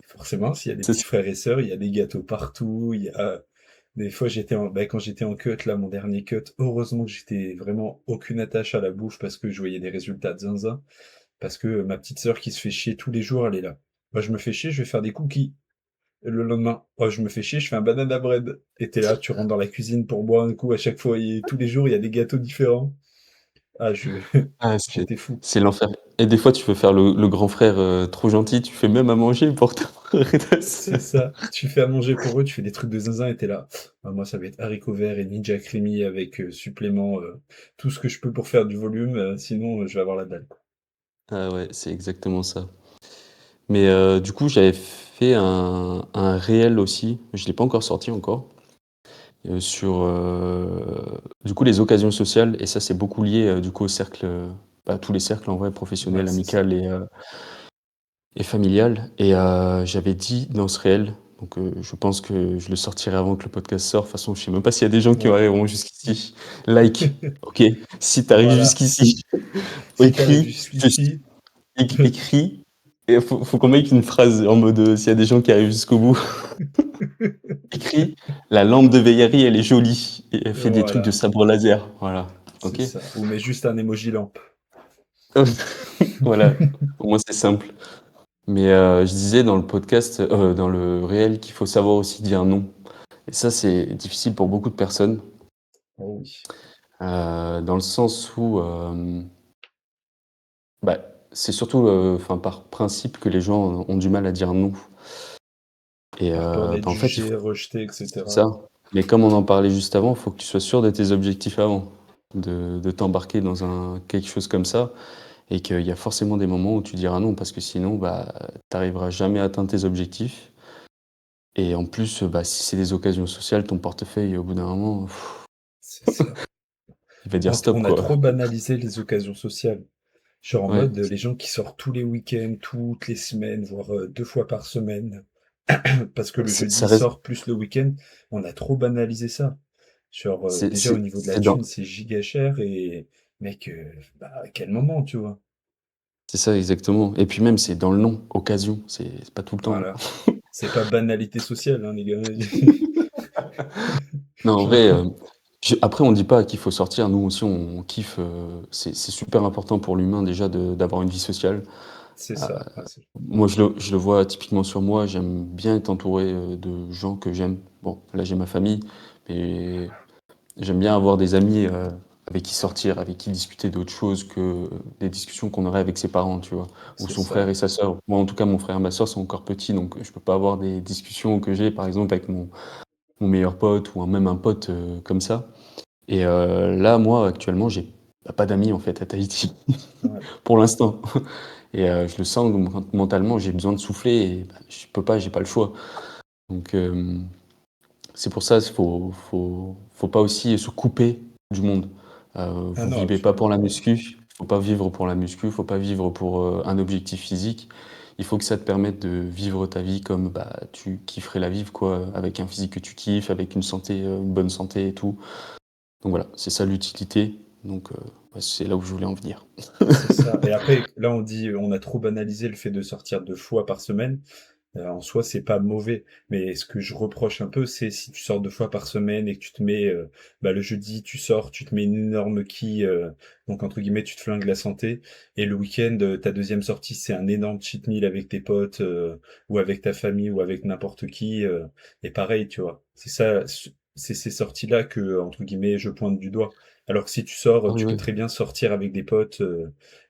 Forcément, s'il y a des c'est petits ça. frères et sœurs, il y a des gâteaux partout, il y a des fois quand j'étais en cut, là, mon dernier cut, heureusement que j'étais vraiment aucune attache à la bouffe parce que je voyais des résultats de zinzin. Parce que ma petite sœur qui se fait chier tous les jours, elle est là. Moi, je me fais chier, je vais faire des cookies. Et le lendemain, oh, je me fais chier, je fais un banana bread. Et t'es là, tu rentres dans la cuisine pour boire un coup à chaque fois. Et tous les jours, il y a des gâteaux différents. Ah, Ah, c'est j'étais fou. c'est l'enfer. Et des fois, tu veux faire le grand frère, trop gentil, tu fais même à manger pour ton frère et ta C'est sœur. ça. Tu fais à manger pour eux, tu fais des trucs de zinzin et t'es là. Ah, moi, ça va être haricots verts et ninja creamy avec supplément, tout ce que je peux pour faire du volume. Sinon, je vais avoir la dalle, quoi. Ah ouais, c'est exactement ça. Mais du coup, j'avais fait un réel aussi, je l'ai pas encore sorti encore, sur, du coup, les occasions sociales et ça, c'est beaucoup lié, du coup, au cercle, bah, tous les cercles en vrai, Ouais, professionnel, c'est ça. amical et familial et j'avais dit dans ce réel, donc je pense que je le sortirai avant que le podcast sorte. De toute façon, je sais même pas s'il y a des gens qui Ouais. arriveront jusqu'ici. Like, OK, si tu arrives Voilà. jusqu'ici, Si t'arrives écris, juste jusqu'ici, écris et faut qu'on mette une phrase en mode, s'il y a des gens qui arrivent jusqu'au bout, écris: «La lampe de Veillerie, elle est jolie et elle fait des trucs de voilà, sabre laser». Voilà, c'est OK? ça. Ou mets juste un emoji lampe. Voilà, au moins c'est simple. Mais je disais dans le podcast, dans le réel qu'il faut savoir aussi dire non. Et ça, c'est difficile pour beaucoup de personnes, Oh oui. dans le sens où, bah, c'est surtout, enfin, par principe que les gens ont du mal à dire non et Par peur d'être bah, en fait, il faut jugé, rejeté, et c'est cetera. ça. Mais comme on en parlait juste avant, il faut que tu sois sûr de tes objectifs avant, de t'embarquer dans quelque chose comme ça et qu'il y a forcément des moments où tu diras non parce que sinon, bah, tu arriveras jamais à atteindre tes objectifs et en plus, bah, si c'est des occasions sociales, ton portefeuille, au bout d'un moment, C'est ça. il va dire stop, On a quoi. trop banalisé les occasions sociales. Genre en Ouais, mode, les gens qui sortent tous les week-ends, toutes les semaines, voire 2 fois par semaine, parce que le ça jeudi reste sort plus le week-end, on a trop banalisé ça. Genre, déjà au niveau de la c'est dans thune, c'est giga cher et mec, bah, à quel moment, tu vois? c'est ça exactement et puis même, c'est dans le nom, occasion, c'est pas tout le temps. Voilà. C'est pas banalité sociale, hein, les gars. Non, en Je suis en vrai, train après on dit pas qu'il faut sortir, nous aussi on kiffe, c'est super important pour l'humain déjà d'avoir une vie sociale. c'est Heu, ça, ouais, moi je le vois typiquement sur moi, j'aime bien être entouré, de gens que j'aime. Bon, là j'ai ma famille, mais j'aime bien avoir des amis, avec qui sortir, avec qui discuter d'autres choses que des discussions qu'on aurait avec ses parents, tu vois? Ou c'est son frère ça. et sa sœur. Moi, en tout cas, mon frère et ma sœur sont encore petits, donc je peux pas avoir des discussions que j'ai, par exemple, avec mon meilleur pote ou même un pote, comme ça. Et là, moi, actuellement, j'ai, bah, pas d'amis, en fait, à Tahiti, Ouais. pour l'instant. Et je le sens mentalement, j'ai besoin de souffler et bah, je peux pas, j'ai pas le choix. Donc c'est pour ça, faut pas aussi se couper du monde. Ah Vous non, vivez pas pour absolument la pas. muscu, faut pas vivre pour la muscu, faut pas vivre pour, un objectif physique. Il faut que ça te permette de vivre ta vie comme, bah, tu kifferais la vivre quoi, avec un physique que tu kiffes, avec une santé, une bonne santé et tout. Donc voilà, c'est ça l'utilité. Donc bah, c'est là où je voulais en venir. C'est ça et après, là, on dit, on a trop banalisé le fait de sortir 2 fois par semaine. En soi, c'est pas mauvais, mais ce que je reproche un peu, c'est si tu sors 2 fois par semaine et que tu te mets, bah, le jeudi, tu sors, tu te mets une énorme quille, donc entre guillemets, «tu te flingues la santé» et le week-end, ta deuxième sortie, c'est un énorme cheat meal avec tes potes, ou avec ta famille ou avec n'importe qui, et pareil, tu vois? C'est ça, c'est ces sorties-là que, entre guillemets, «je pointe du doigt». Alors que si tu sors, Ah oui, tu peux oui. très bien sortir avec des potes,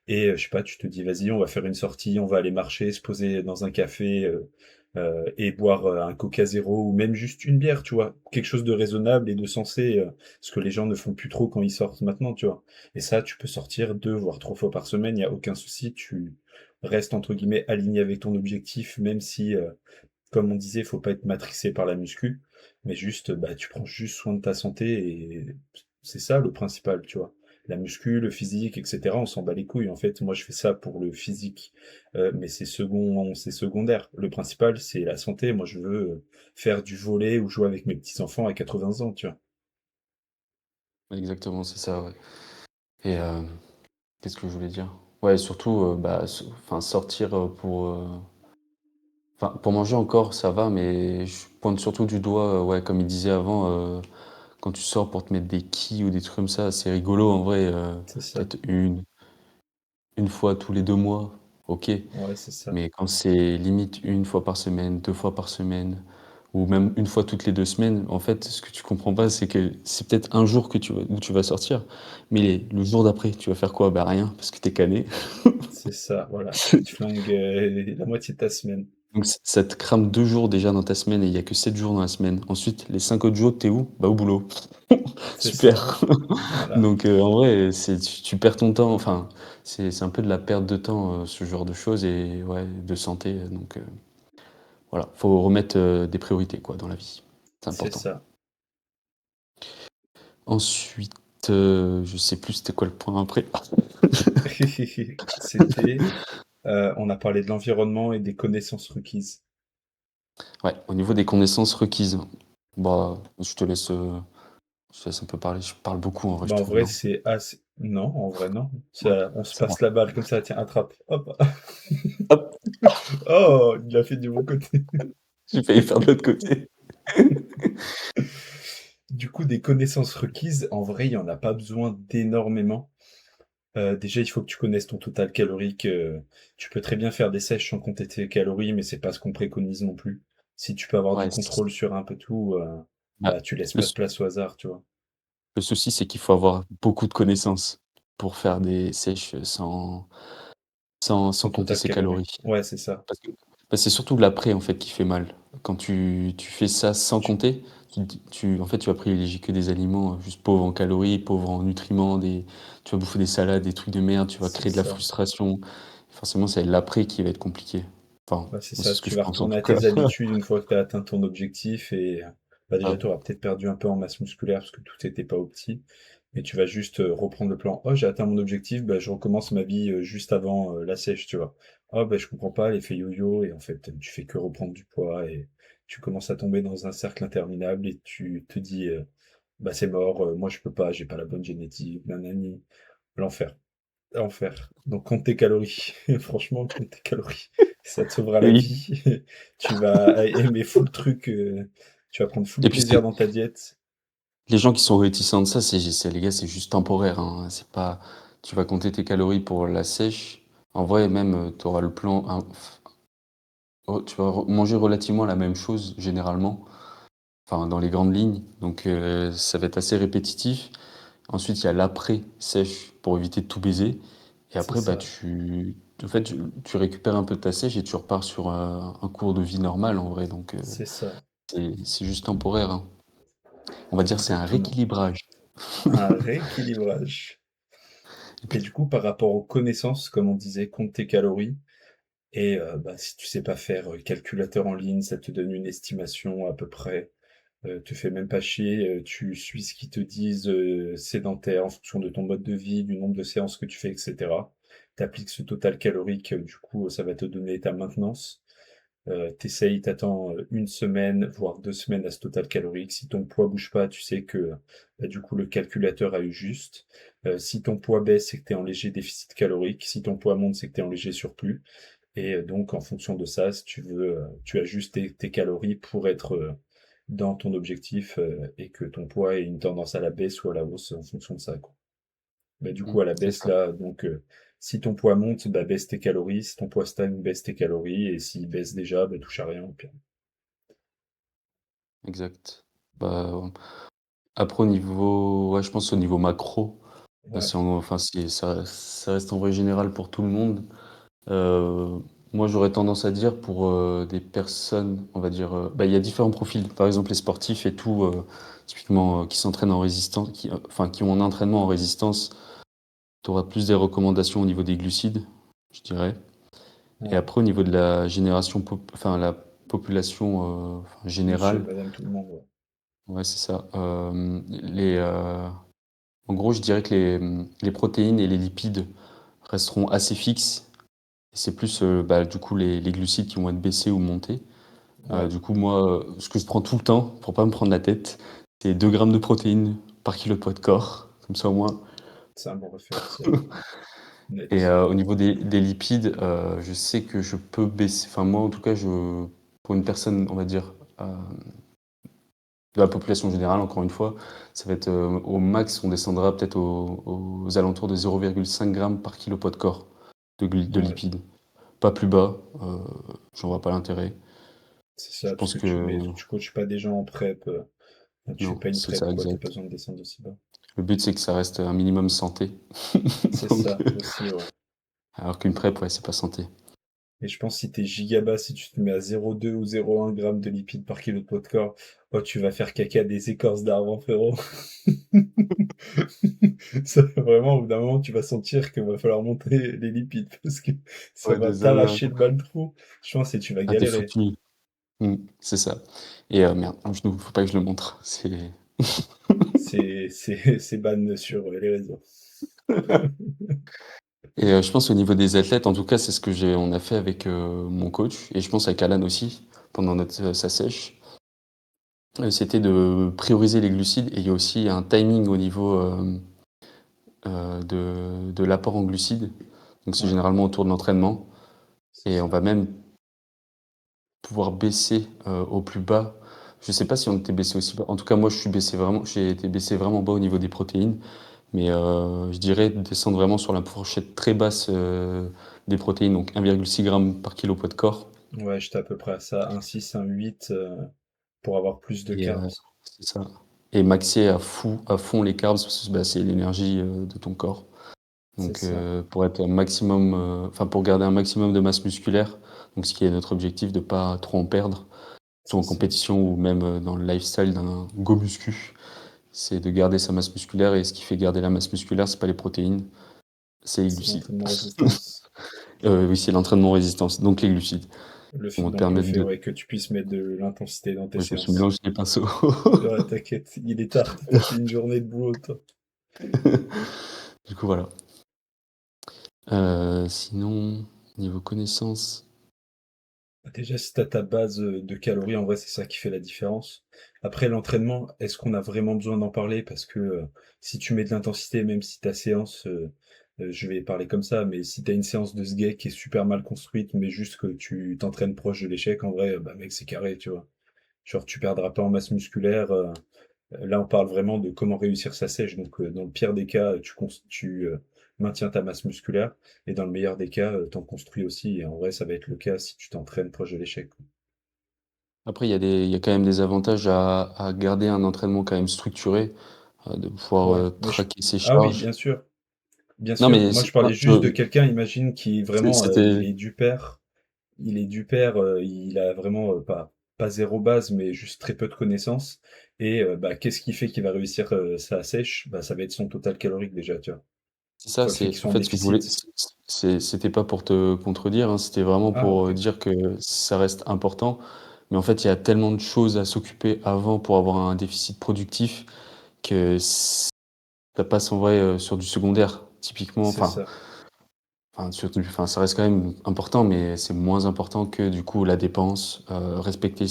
et je sais pas, tu te dis: «Vas-y, on va faire une sortie, on va aller marcher, se poser dans un café, et boire, un Coca zéro ou même juste une bière», tu vois? Quelque chose de raisonnable et de sensé, ce que les gens ne font plus trop quand ils sortent maintenant, tu vois? Et ça, tu peux sortir 2 voire 3 fois par semaine, il y a aucun souci, reste entre guillemets aligné avec ton objectif, même si, comme on disait, il faut pas être matrixé par la muscu, mais juste, bah, tu prends juste soin de ta santé et c'est ça le principal, tu vois. La muscu, le physique, etc., on s'en bat les couilles. En fait, moi, je fais ça pour le physique, mais c'est secondaire. Le principal, c'est la santé. Moi, je veux faire du volley ou jouer avec mes petits-enfants à 80 ans, tu vois. Exactement, c'est ça, ouais. Et qu'est-ce que je voulais dire? Ouais, surtout, bah, enfin, sortir enfin, pour manger encore, ça va, mais je pointe surtout du doigt, ouais, comme il disait avant, quand tu sors pour te mettre des quis ou des trucs comme ça, c'est rigolo en vrai, C'est ça. peut-être une fois tous les 2 mois, OK. Ouais, c'est ça. Mais quand c'est limite une fois par semaine, 2 fois par semaine ou même une fois toutes les 2 semaines, en fait, ce que tu comprends pas, c'est que c'est peut-être un jour où tu vas sortir, mais le jour d'après, tu vas faire quoi? Bah, rien, parce que tu es cané. C'est ça, voilà. Tu te flingues la moitié de ta semaine. Donc ça te crame 2 jours déjà dans ta semaine et il y a que 7 jours dans la semaine. Ensuite, les 5 autres jours, tu es où? Bah, au boulot. C'est ça. Super. Voilà. Donc en vrai, tu perds ton temps, enfin, c'est un peu de la perte de temps, ce genre de choses et ouais, de santé, donc voilà, faut remettre, des priorités quoi dans la vie. C'est C'est important. ça. Ensuite, je sais plus c'était quoi le point après. C'était, on a parlé de l'environnement et des connaissances requises. Ouais, au niveau des connaissances requises, bah, je te laisse un peu parler. Je parle beaucoup en vrai, je Bah, en trouve, vrai, non? c'est assez non, en vrai, non. OK, Ça on se ça va. passe la balle comme ça, tiens, attrape. Hop. Hop! Oh, il l'a fait du bon côté. J'ai failli faire de l'autre côté. Du coup, des connaissances requises, en vrai, il y en a pas besoin d'énormément. Déjà, il faut que tu connaisses ton total calorique, tu peux très bien faire des sèches sans compter tes calories, mais c'est pas ce qu'on préconise non plus. Si tu peux avoir du Ouais, contrôle sur un peu tout, bah, bah, tu laisses le pas de s place au hasard, tu vois? le souci, c'est qu'il faut avoir beaucoup de connaissances pour faire des sèches, sans Ton compter total ses calorique. calories. Ouais, c'est ça. Parce que bah, c'est surtout l'après, en fait, qui fait mal. Quand tu fais ça sans Tu compter, en fait, tu vas privilégier que des aliments, juste pauvres en calories, pauvres en nutriments, tu vas bouffer des salades, des trucs de merde, tu vas c'est créer de la ça. frustration. Forcément, c'est l'après qui va être compliqué. Enfin, Ouais, c'est moi, c'est ça. ce que Tu je vas pense en retourner tout à cas. tes habitudes une fois que tu as atteint ton objectif et bah, déjà, Ah, tu auras peut-être perdu un peu en masse musculaire parce que tout était pas opti, mais tu vas juste, reprendre le plan: «Oh, j'ai atteint mon objectif, bah, je recommence ma vie, juste avant, la sèche», tu vois? «Oh, bah, je comprends pas l'effet yo-yo» et en fait, tu fais que reprendre du poids et tu commences à tomber dans un cercle interminable et tu te dis, «Bah, c'est mort, moi je peux pas, j'ai pas la bonne génétique, nanani». L'enfer. L'enfer. Donc compte tes calories. Franchement, compte tes calories. Ça te sauvera la oui. vie. Tu vas aimer full truc, tu vas prendre full Et puis, plaisir dans ta diète. les gens qui sont réticents de ça, les gars, c'est juste temporaire, hein. C'est pas, tu vas compter tes calories pour la sèche. En vrai, même, tu auras le plan, tu vas manger relativement la même chose généralement. Enfin, dans les grandes lignes, donc ça va être assez répétitif. Ensuite, il y a l'après sèche pour éviter de tout baiser et C'est après, bah, ça, en fait, tu récupères un peu de ta sèche et tu repars sur un cours de vie normal en vrai, donc c'est ça, c'est juste temporaire, hein. On va dire c'est un exactement. rééquilibrage Un rééquilibrage. et Et puis du coup, par rapport aux connaissances, comme on disait, compte tes calories et bah, si tu sais pas faire, calculateur en ligne, ça te donne une estimation à peu près. Te fais même pas chier, tu suis ce qu'ils te disent, sédentaire en fonction de ton mode de vie, du nombre de séances que tu fais et cetera. Tu appliques ce total calorique, du coup, ça va te donner ta maintenance. Tu attends, 1 semaine, voire 2 semaines à ce total calorique. Si ton poids bouge pas, tu sais que, bah, du coup, le calculateur a eu juste. Si ton poids baisse, c'est que tu es en léger déficit calorique. Si ton poids monte, c'est que tu es en léger surplus et donc en fonction de ça, si tu veux, tu ajustes tes calories pour être, dans ton objectif, et que ton poids ait une tendance à la baisse ou à la hausse en fonction de ça, quoi. Bah, du coup, à la c'est baisse, ça, là, donc, si ton poids monte, bah, baisse tes calories. Si ton poids stagne, baisse tes calories. Et s'il baisse déjà, bah, touche à rien, au pire. exact. Bah, après au niveau, ouais, je pense au niveau macro, Ouais, enfin ça reste en vrai général pour tout le monde. Heu, Moi, j'aurais tendance à dire pour, des personnes, on va dire, bah, il y a différents profils. Par exemple, les sportifs et tout, typiquement, qui s'entraînent en résistance, enfin, qui ont un entraînement en résistance, tu auras plus des recommandations au niveau des glucides, je dirais. Et Ouais. après, au niveau de la génération, enfin la population enfin, Monsieur, générale, madame, tout le monde, ouais. ouais, c'est ça. En gros, je dirais que les protéines et les lipides resteront assez fixes. Et c'est plus, bah, du coup, les glucides qui vont être baissés ou montés. Ouais, Du coup, moi, ce que je prends tout le temps, pour pas me prendre la tête, c'est 2 grammes de protéines par kilo de poids de corps. Comme ça, au moins. c'est un bon référentiel. Et Net. au niveau des lipides, je sais que je peux baisser. Enfin, moi, en tout cas, pour une personne, on va dire, de la population générale, encore une fois, ça va être au max, on descendra peut-être aux alentours de 0,5 grammes par kilo poids de corps de Ouais, lipides. Pas plus bas, j'en vois pas l'intérêt. c'est Je ça, parce pense que que tu coaches pas des gens en prep, tu fais non, pas une c'est prep, ça, quoi, t'as pas exact. besoin de descendre aussi bas. Le but, c'est que ça reste un minimum santé. C'est Donc, ça aussi, ouais. alors qu'une prep, ouais, c'est pas santé. Et je pense que si t'es gigabas, si tu te mets à 0,2 ou 0,1 grammes de lipides par kilo de poids de corps, oh, tu vas faire caca des écorces d'arbres, frérot. Ça, vraiment, au bout d'un moment, tu vas sentir qu'il va falloir monter les lipides parce que ça Ouais, va de zinzin, t'arracher le quoi. bas le trou. Je pense que tu vas Ah, t'es galérer. foutu. C'est ça. Et merde, mon genou, faut pas que je le montre. C'est C'est ban sur les réseaux. Et je pense au niveau des athlètes, en tout cas, c'est ce que on a fait avec mon coach et je pense avec Alan aussi pendant notre sa sèche. C'était de prioriser les glucides et il y a aussi un timing au niveau de l'apport en glucides. Donc c'est Ouais, généralement autour de l'entraînement c'est et on ça. va même pouvoir baisser au plus bas. Je sais pas si on était baissé aussi bas. En tout cas, moi, j'ai été baissé vraiment bas au niveau des protéines. Mais je dirais descendre vraiment sur la fourchette très basse des protéines, donc 1,6 g par kilo poids de corps. Ouais, j'étais à peu près à ça, 1,6, 1,8 pour avoir plus de Et carbs. c'est ça. Et maxer à fond les carbs, parce que bah, c'est l'énergie de ton corps. C'est Donc ça. pour être un maximum, enfin pour garder un maximum de masse musculaire, donc ce qui est notre objectif de pas trop en perdre, soit C'est en ça. compétition ou même dans le lifestyle d'un go muscu, c'est de garder sa masse musculaire et ce qui fait garder la masse musculaire, c'est pas les protéines, c'est les C'est glucides. l'entraînement résistance. Oui, c'est l'entraînement résistance, donc les glucides, qui vont te Donc le permettre fait, de. ouais, que tu puisses mettre de l'intensité dans tes Moi, je me suis séances. mélangé les pinceaux. Ouais, t'inquiète, il est tard, t'as fait une journée de boulot, toi. Du coup, voilà. Sinon, niveau connaissances, Déjà, si t'as ta base de calories, en vrai, c'est ça qui fait la différence. Après, l'entraînement, est-ce qu'on a vraiment besoin d'en parler? Parce que si tu mets de l'intensité, même si ta séance, je vais parler comme ça, mais si t'as une séance de sgeg qui est super mal construite, mais juste que tu t'entraînes proche de l'échec, en vrai, bah mec, c'est carré, tu vois. Genre, tu perdras pas en masse musculaire. Là, on parle vraiment de comment réussir sa sèche. Donc, dans le pire des cas, tu maintiens ta masse musculaire. Et dans le meilleur des cas, t'en construis aussi. Et en vrai, ça va être le cas si tu t'entraînes proche de l'échec, quoi. après, il y a quand même des avantages à garder un entraînement quand même structuré, de pouvoir Ouais, traquer ses ah oui, charges. bien sûr. Bien Non, sûr. mais Moi, je parlais juste de quelqu'un, imagine, qui vraiment, c'était. il est du père, il a vraiment pas zéro base, mais juste très peu de connaissances. Et bah, qu'est-ce qui fait qu'il va réussir sa sèche? Bah, ça va être son total calorique déjà, tu vois. C'est ça, Pas le fait qu'il c'est en soit en fait ce que je voulais. déficit. C'était pas pour te contredire, hein, c'était vraiment Ah, pour ok. dire que ça reste important. Mais en fait, il y a tellement de choses à s'occuper avant pour avoir un déficit productif que ça passe en vrai sur du secondaire. Typiquement, C'est ça. enfin, ça reste quand même important, mais c'est moins important que du coup la dépense, respecter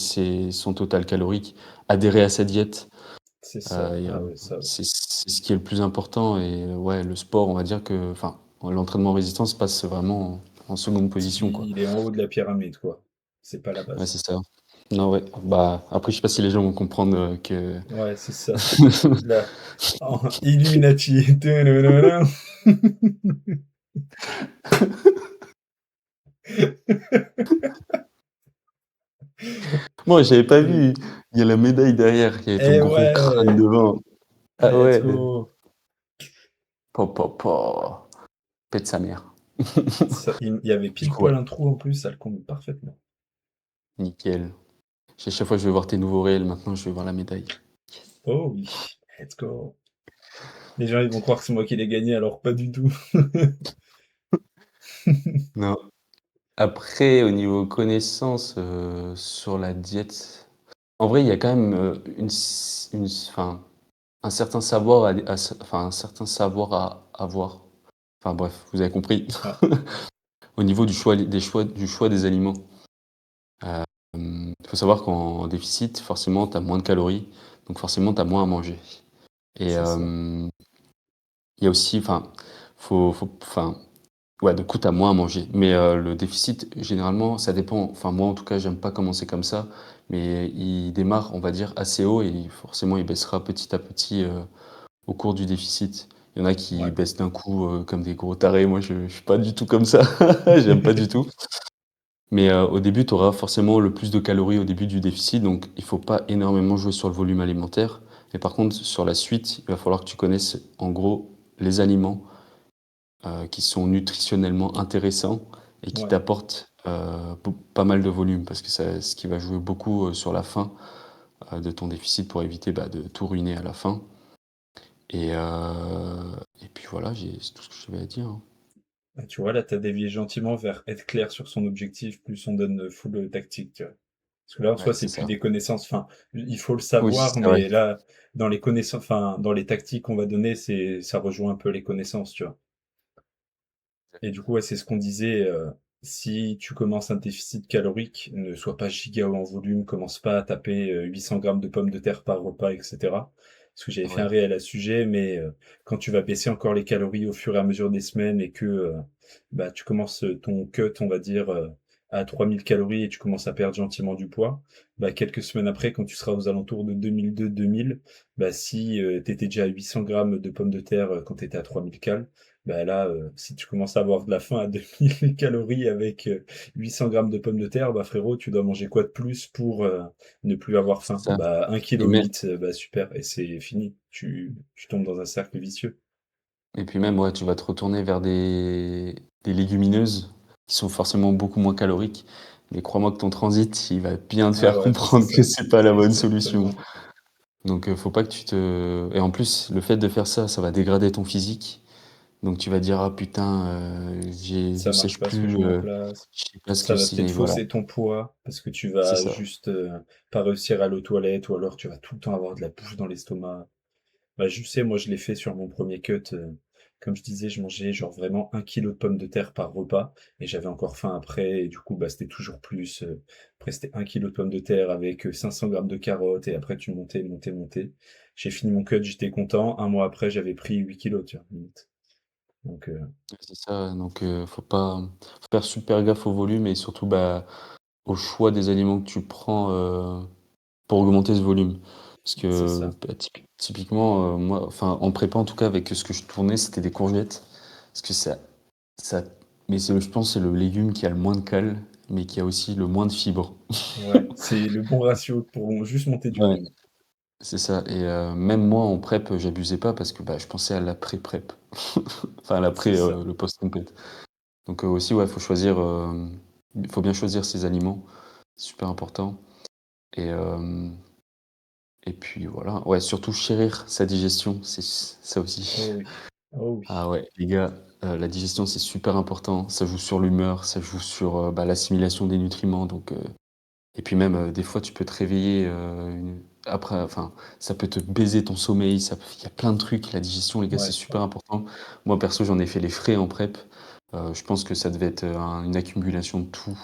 son total calorique, adhérer à sa diète. C'est ça. Et, Ah ouais, ça. c'est ce qui est le plus important. Et ouais, le sport, on va dire que, enfin, l'entraînement résistance passe vraiment en seconde position, quoi. Il est en haut de la pyramide, quoi. C'est pas la Ouais, base. c'est ça. Non, ouais. Bah, après, je sais pas si les gens vont comprendre que. Ouais, c'est ça. Là, Illuminati. Moi, j'avais pas vu. Il y a la médaille derrière, il y avait ton Eh gros crâne ouais, devant. Ah let's ouais. go. Pète sa mère. Il y avait Du pile coup, ouais, poil un trou en plus, ça le comble parfaitement. nickel. Chaque fois que je vais voir tes nouveaux réels, maintenant, je vais voir la médaille. Oh oui, let's go. Les gens, ils vont croire que c'est moi qui l'ai gagné, alors pas du tout. Non. Après, au niveau connaissances, sur la diète, en vrai, il y a quand même, enfin, un certain savoir enfin, un certain savoir à avoir. Enfin bref, vous avez compris. Ouais, Au niveau du choix des aliments. Il faut savoir qu'en déficit, forcément, tu as moins de calories, donc forcément, tu as moins à manger et c'est ça. il y a aussi enfin, enfin, ouais, du coup, tu as moins à manger, mais le déficit, généralement, ça dépend. Enfin, moi, en tout cas, j'aime pas commencer comme ça, mais il démarre, on va dire, assez haut et forcément, il baissera petit à petit, au cours du déficit. Il y en a qui Ouais. baissent d'un coup, comme des gros tarés. Moi, je suis pas du tout comme ça. J'aime pas du tout. Mais au début, tu auras forcément le plus de calories au début du déficit, donc il faut pas énormément jouer sur le volume alimentaire. Mais par contre, sur la suite, il va falloir que tu connaisses, en gros, les aliments, qui sont nutritionnellement intéressants et qui Ouais. t'apportent, pas mal de volume. Parce que c'est ce qui va jouer beaucoup, sur la fin, de ton déficit pour éviter, bah, de tout ruiner à la fin et puis voilà, c'est tout ce que j'avais à dire, hein. Bah, tu vois, là, tu as dévié gentiment vers être clair sur son objectif, plus on donne, full, tactique, tu vois? Parce que là, en soi, Ouais, c'est c'est plus ça. des connaissances, enfin, il faut le Oui, savoir, c'est vrai. mais là, dans les connaissances, enfin, dans les tactiques qu'on va donner, ça rejoint un peu les connaissances, tu vois? Et du coup, ouais, c'est ce qu'on disait, si tu commences un déficit calorique, ne sois pas giga haut en volume, commence pas à taper, 800 grammes de pommes de terre par repas et cetera. Parce que j'avais fait un Ouais, réel à ce sujet, mais quand tu vas baisser encore les calories au fur et à mesure des semaines et que, bah, tu commences, ton cut, on va dire, à 3000 calories et tu commences à perdre gentiment du poids, bah, quelques semaines après, quand tu seras aux alentours de 2002-2000, bah, si, tu étais déjà à 800 grammes de pommes de terre, quand tu étais à 3000 cales, bah là, si tu commences à avoir de la faim à 2000 calories avec, 800 grammes de pommes de terre, bah frérot, tu dois manger quoi de plus pour, ne plus avoir c'est faim? ça Bah 1 et kilo même 8, bah super et c'est fini. Tu tombes dans un cercle vicieux. et puis même, ouais, tu vas te retourner vers des légumineuses qui sont forcément beaucoup moins caloriques. Mais crois-moi que ton transit, il va bien te Ah faire ouais, bah c'est comprendre ça, que c'est pas la bonne solution. exactement. Donc, faut pas que tu te et en plus, le fait de faire ça, ça va dégrader ton physique. Donc tu vas dire: «Ah putain, je Ça marche sèche pas ce que plus, je mets en place. je sais pas ce Ça que va c'est», peut-être voilà, fausser ton poids parce que tu c'est vas ça. juste, pas réussir à aller aux toilettes ou alors tu vas tout le temps avoir de la bouffe dans l'estomac. Bah, je sais, moi, je l'ai fait sur mon premier cut. Comme je disais, je mangeais genre vraiment 1 kilo de pommes de terre par repas et j'avais encore faim après. Et du coup, bah, c'était toujours plus. Après, c'était 1 kilo de pommes de terre avec 500 grammes de carottes et après, tu montais, montais, montais. J'ai fini mon cut, j'étais content. Un mois après, j'avais pris 8 kilos, tu vois, limite. Donc, Ouais, c'est ça, donc faut faire super gaffe au volume et surtout, bah, au choix des aliments que tu prends, pour augmenter ce volume. Parce c'est que, ça. bah, typiquement, moi, enfin, en prépa, en tout cas, avec ce que je tournais, c'était des courgettes. Parce que ça mais je pense, c'est le légume qui a le moins de cales, mais qui a aussi le moins de fibres. Ouais, c'est le bon ratio pour juste monter du Ouais, volume. c'est ça et même moi, en prep, j'abusais pas parce que, bah, je pensais à l'après-prep. Enfin, à l'après, C'est ça. le post-compète. Donc aussi, ouais, il faut bien choisir ses aliments, c'est super important et et puis voilà, ouais, surtout chérir sa digestion, c'est ça aussi. Oh oui. Oh Ah oui. ouais, les gars, la digestion, c'est super important. Ça joue sur l'humeur, ça joue sur, bah, l'assimilation des nutriments donc et puis même, des fois, tu peux te réveiller, après enfin, ça peut te baiser ton sommeil, il y a plein de trucs. La digestion, les gars, c'est Ouais, super important. Moi, perso, j'en ai fait les frais en prep. Je pense que ça devait être, une accumulation de tout,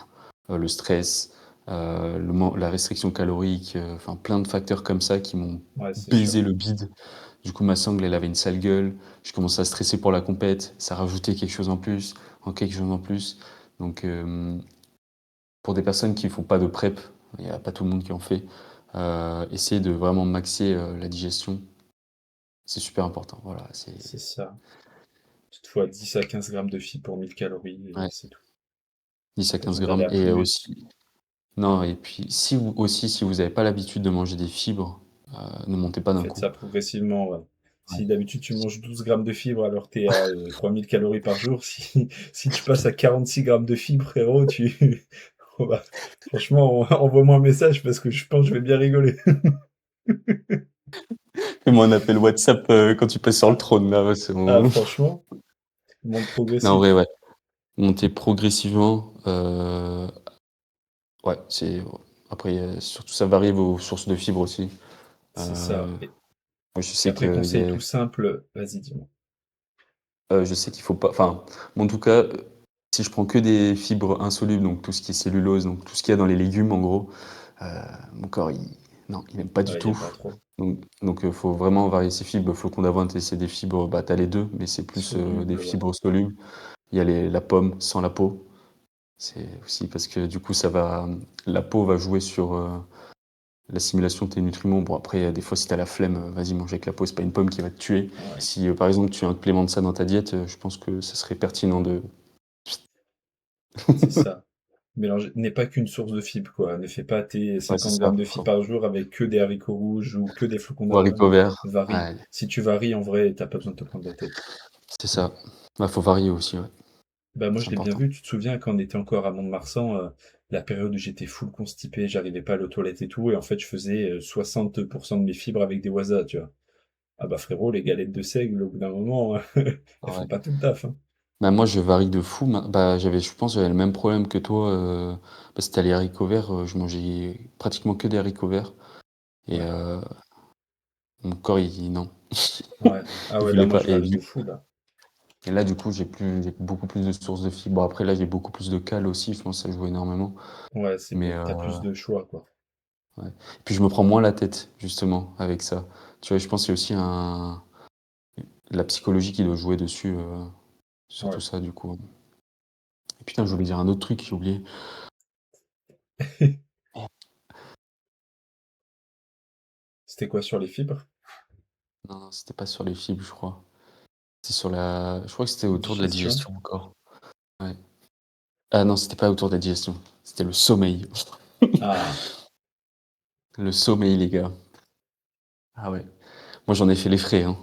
le stress, la restriction calorique, enfin plein de facteurs comme ça qui m'ont ouais, c'est sûr. baisé le bide. Du coup, ma sangle, elle avait une sale gueule. Je commençais à stresser pour la compète. Ça rajoutait quelque chose en plus, en quelque chose en plus. Donc, pour des personnes qui font pas de prep, il y a pas tout le monde qui en fait, essayer de vraiment maxer, la digestion, c'est super important. Voilà, C'est ça. Toutefois, 10 à 15 grammes de fibres pour 1000 calories et ouais, c'est tout. 10 à Pas 15 besoin d'aller grammes à et plus. aussi non et puis si vous avez pas l'habitude de manger des fibres, ne montez pas d'un Faites coup. ça progressivement, ouais. Ouais, Si d'habitude tu manges 12 grammes de fibres alors que tu es à 3000 calories par jour, si tu passes à 46 grammes de fibres, frérot, oh bah, franchement, envoie-moi un message parce que je pense que je vais bien rigoler. fais-moi un appel WhatsApp, quand tu passes sur le Ah, trône là, ouais, c'est ah, bon. franchement, monde Non, en vrai, progressif. ouais. monter progressivement, ouais, après, surtout ça varie vos sources de fibres aussi. C'est ça. Heu, moi je Et sais après, qu'il y conseil a tout simple, vas-y, dis-moi. je sais qu'il faut pas enfin, moi en tout cas, si je prends que des fibres insolubles, donc tout ce qui est cellulose, donc tout ce qu'il y a dans les légumes en gros, heu, mon corps non, il aime pas du Ouais, il tout. aime pas trop. Donc faut vraiment varier ses fibres. Flocons d'avoine, c'est des fibres, bah, tu as les 2, mais c'est plus, des Soluble, ouais. fibres solubles. Il y a la pomme sans la peau. C'est aussi parce que du coup la peau va jouer sur, l'assimilation de tes nutriments. Bon après, des fois si tu as la flemme, vas-y mange avec la peau, c'est pas une pomme qui va te tuer. Ouais, Si, par exemple tu implémentes ça dans ta diète, je pense que ça serait pertinent de c'est ça. Mélange n'est pas qu'une source de fibres, quoi. Ne fais pas tes ouais, c'est 50 ça, grammes de fibres par jour avec que des haricots rouges ou que des flocons ou d'avoine. haricots verts, Varie. ouais, Si tu varies, en vrai, t'as pas besoin de te prendre la tête. c'est ça. Bah, faut varier aussi, ouais, Bah, moi, c'est je l'ai bien important. vu. Tu te souviens quand on était encore à Mont-de-Marsan, la période où j'étais full constipé, j'arrivais pas à aller aux toilettes et tout, et en fait, je faisais 60% de mes fibres avec des wasas, tu vois. Ah bah frérot, les galettes de seigle, au bout d'un moment, elles font Ouais. pas tout le taf, hein. Bah, moi, je varie de fou. Bah, je pense, j'avais le même problème que toi. Bah, c'était les haricots verts. Je mangeais pratiquement que des haricots verts. Et Ouais, mon corps, non, ouais. Ah il ouais, là, voulait moi, pas. je varie de fou, là. Et là, du coup, j'ai beaucoup plus de sources de fibres. Bon, après, là, j'ai beaucoup plus de cale aussi. Je pense que ça joue énormément. Ouais, c'est Mais mieux. T'as plus de choix, quoi. ouais. Puis je me prends moins la tête, justement, avec ça. Tu vois, je pense qu'il y a aussi la psychologie qui doit jouer dessus, sur tout Ouais. ça, du coup. Et putain, je voulais dire un autre truc, j'ai oublié. C'était quoi sur les fibres? Non, non, c'était pas sur les fibres, je crois. Je crois que c'était autour de la Digestion? digestion encore. Ouais. Ah non, c'était pas autour de la digestion. C'était le sommeil. Ah, Le sommeil, les gars. Ah ouais. Moi, j'en ai fait les frais, hein.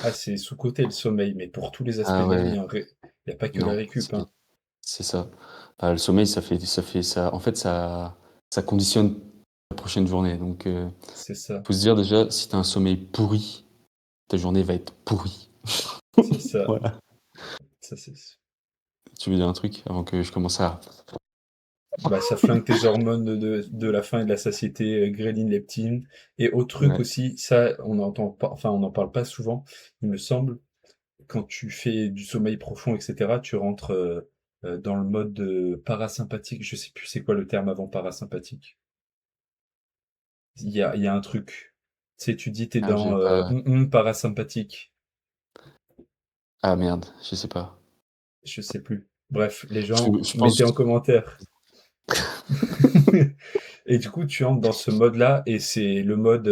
ah, c'est sous-coté le sommeil, mais pour tous les aspects Ah de la ouais. vie, hein. Y a pas que la Non, récup, hein. c'est ça. Le sommeil, ça. En fait, ça conditionne la prochaine journée. Donc, C'est ça, faut se dire déjà, si t'as un sommeil pourri, ta journée va être pourrie. c'est ça. Voilà. Ça, c'est Tu veux dire un truc avant que je commence à. bah, ça flingue tes hormones de la faim et de la satiété, ghrelin, leptine. Et autre truc Ouais. aussi, ça, on n'entend pas, enfin, on n'en parle pas souvent, il me semble, quand tu fais du sommeil profond, etc., tu rentres dans le mode parasympathique. Je sais plus c'est quoi le terme avant parasympathique. Il y a un truc. Tu sais, tu dis t'es Ah, dans j'ai pas. parasympathique. Ah merde, je sais pas. Je sais plus. Bref, les Je, gens, je pense. mettez en commentaire. Et du coup, tu entres dans ce mode-là, et c'est le mode,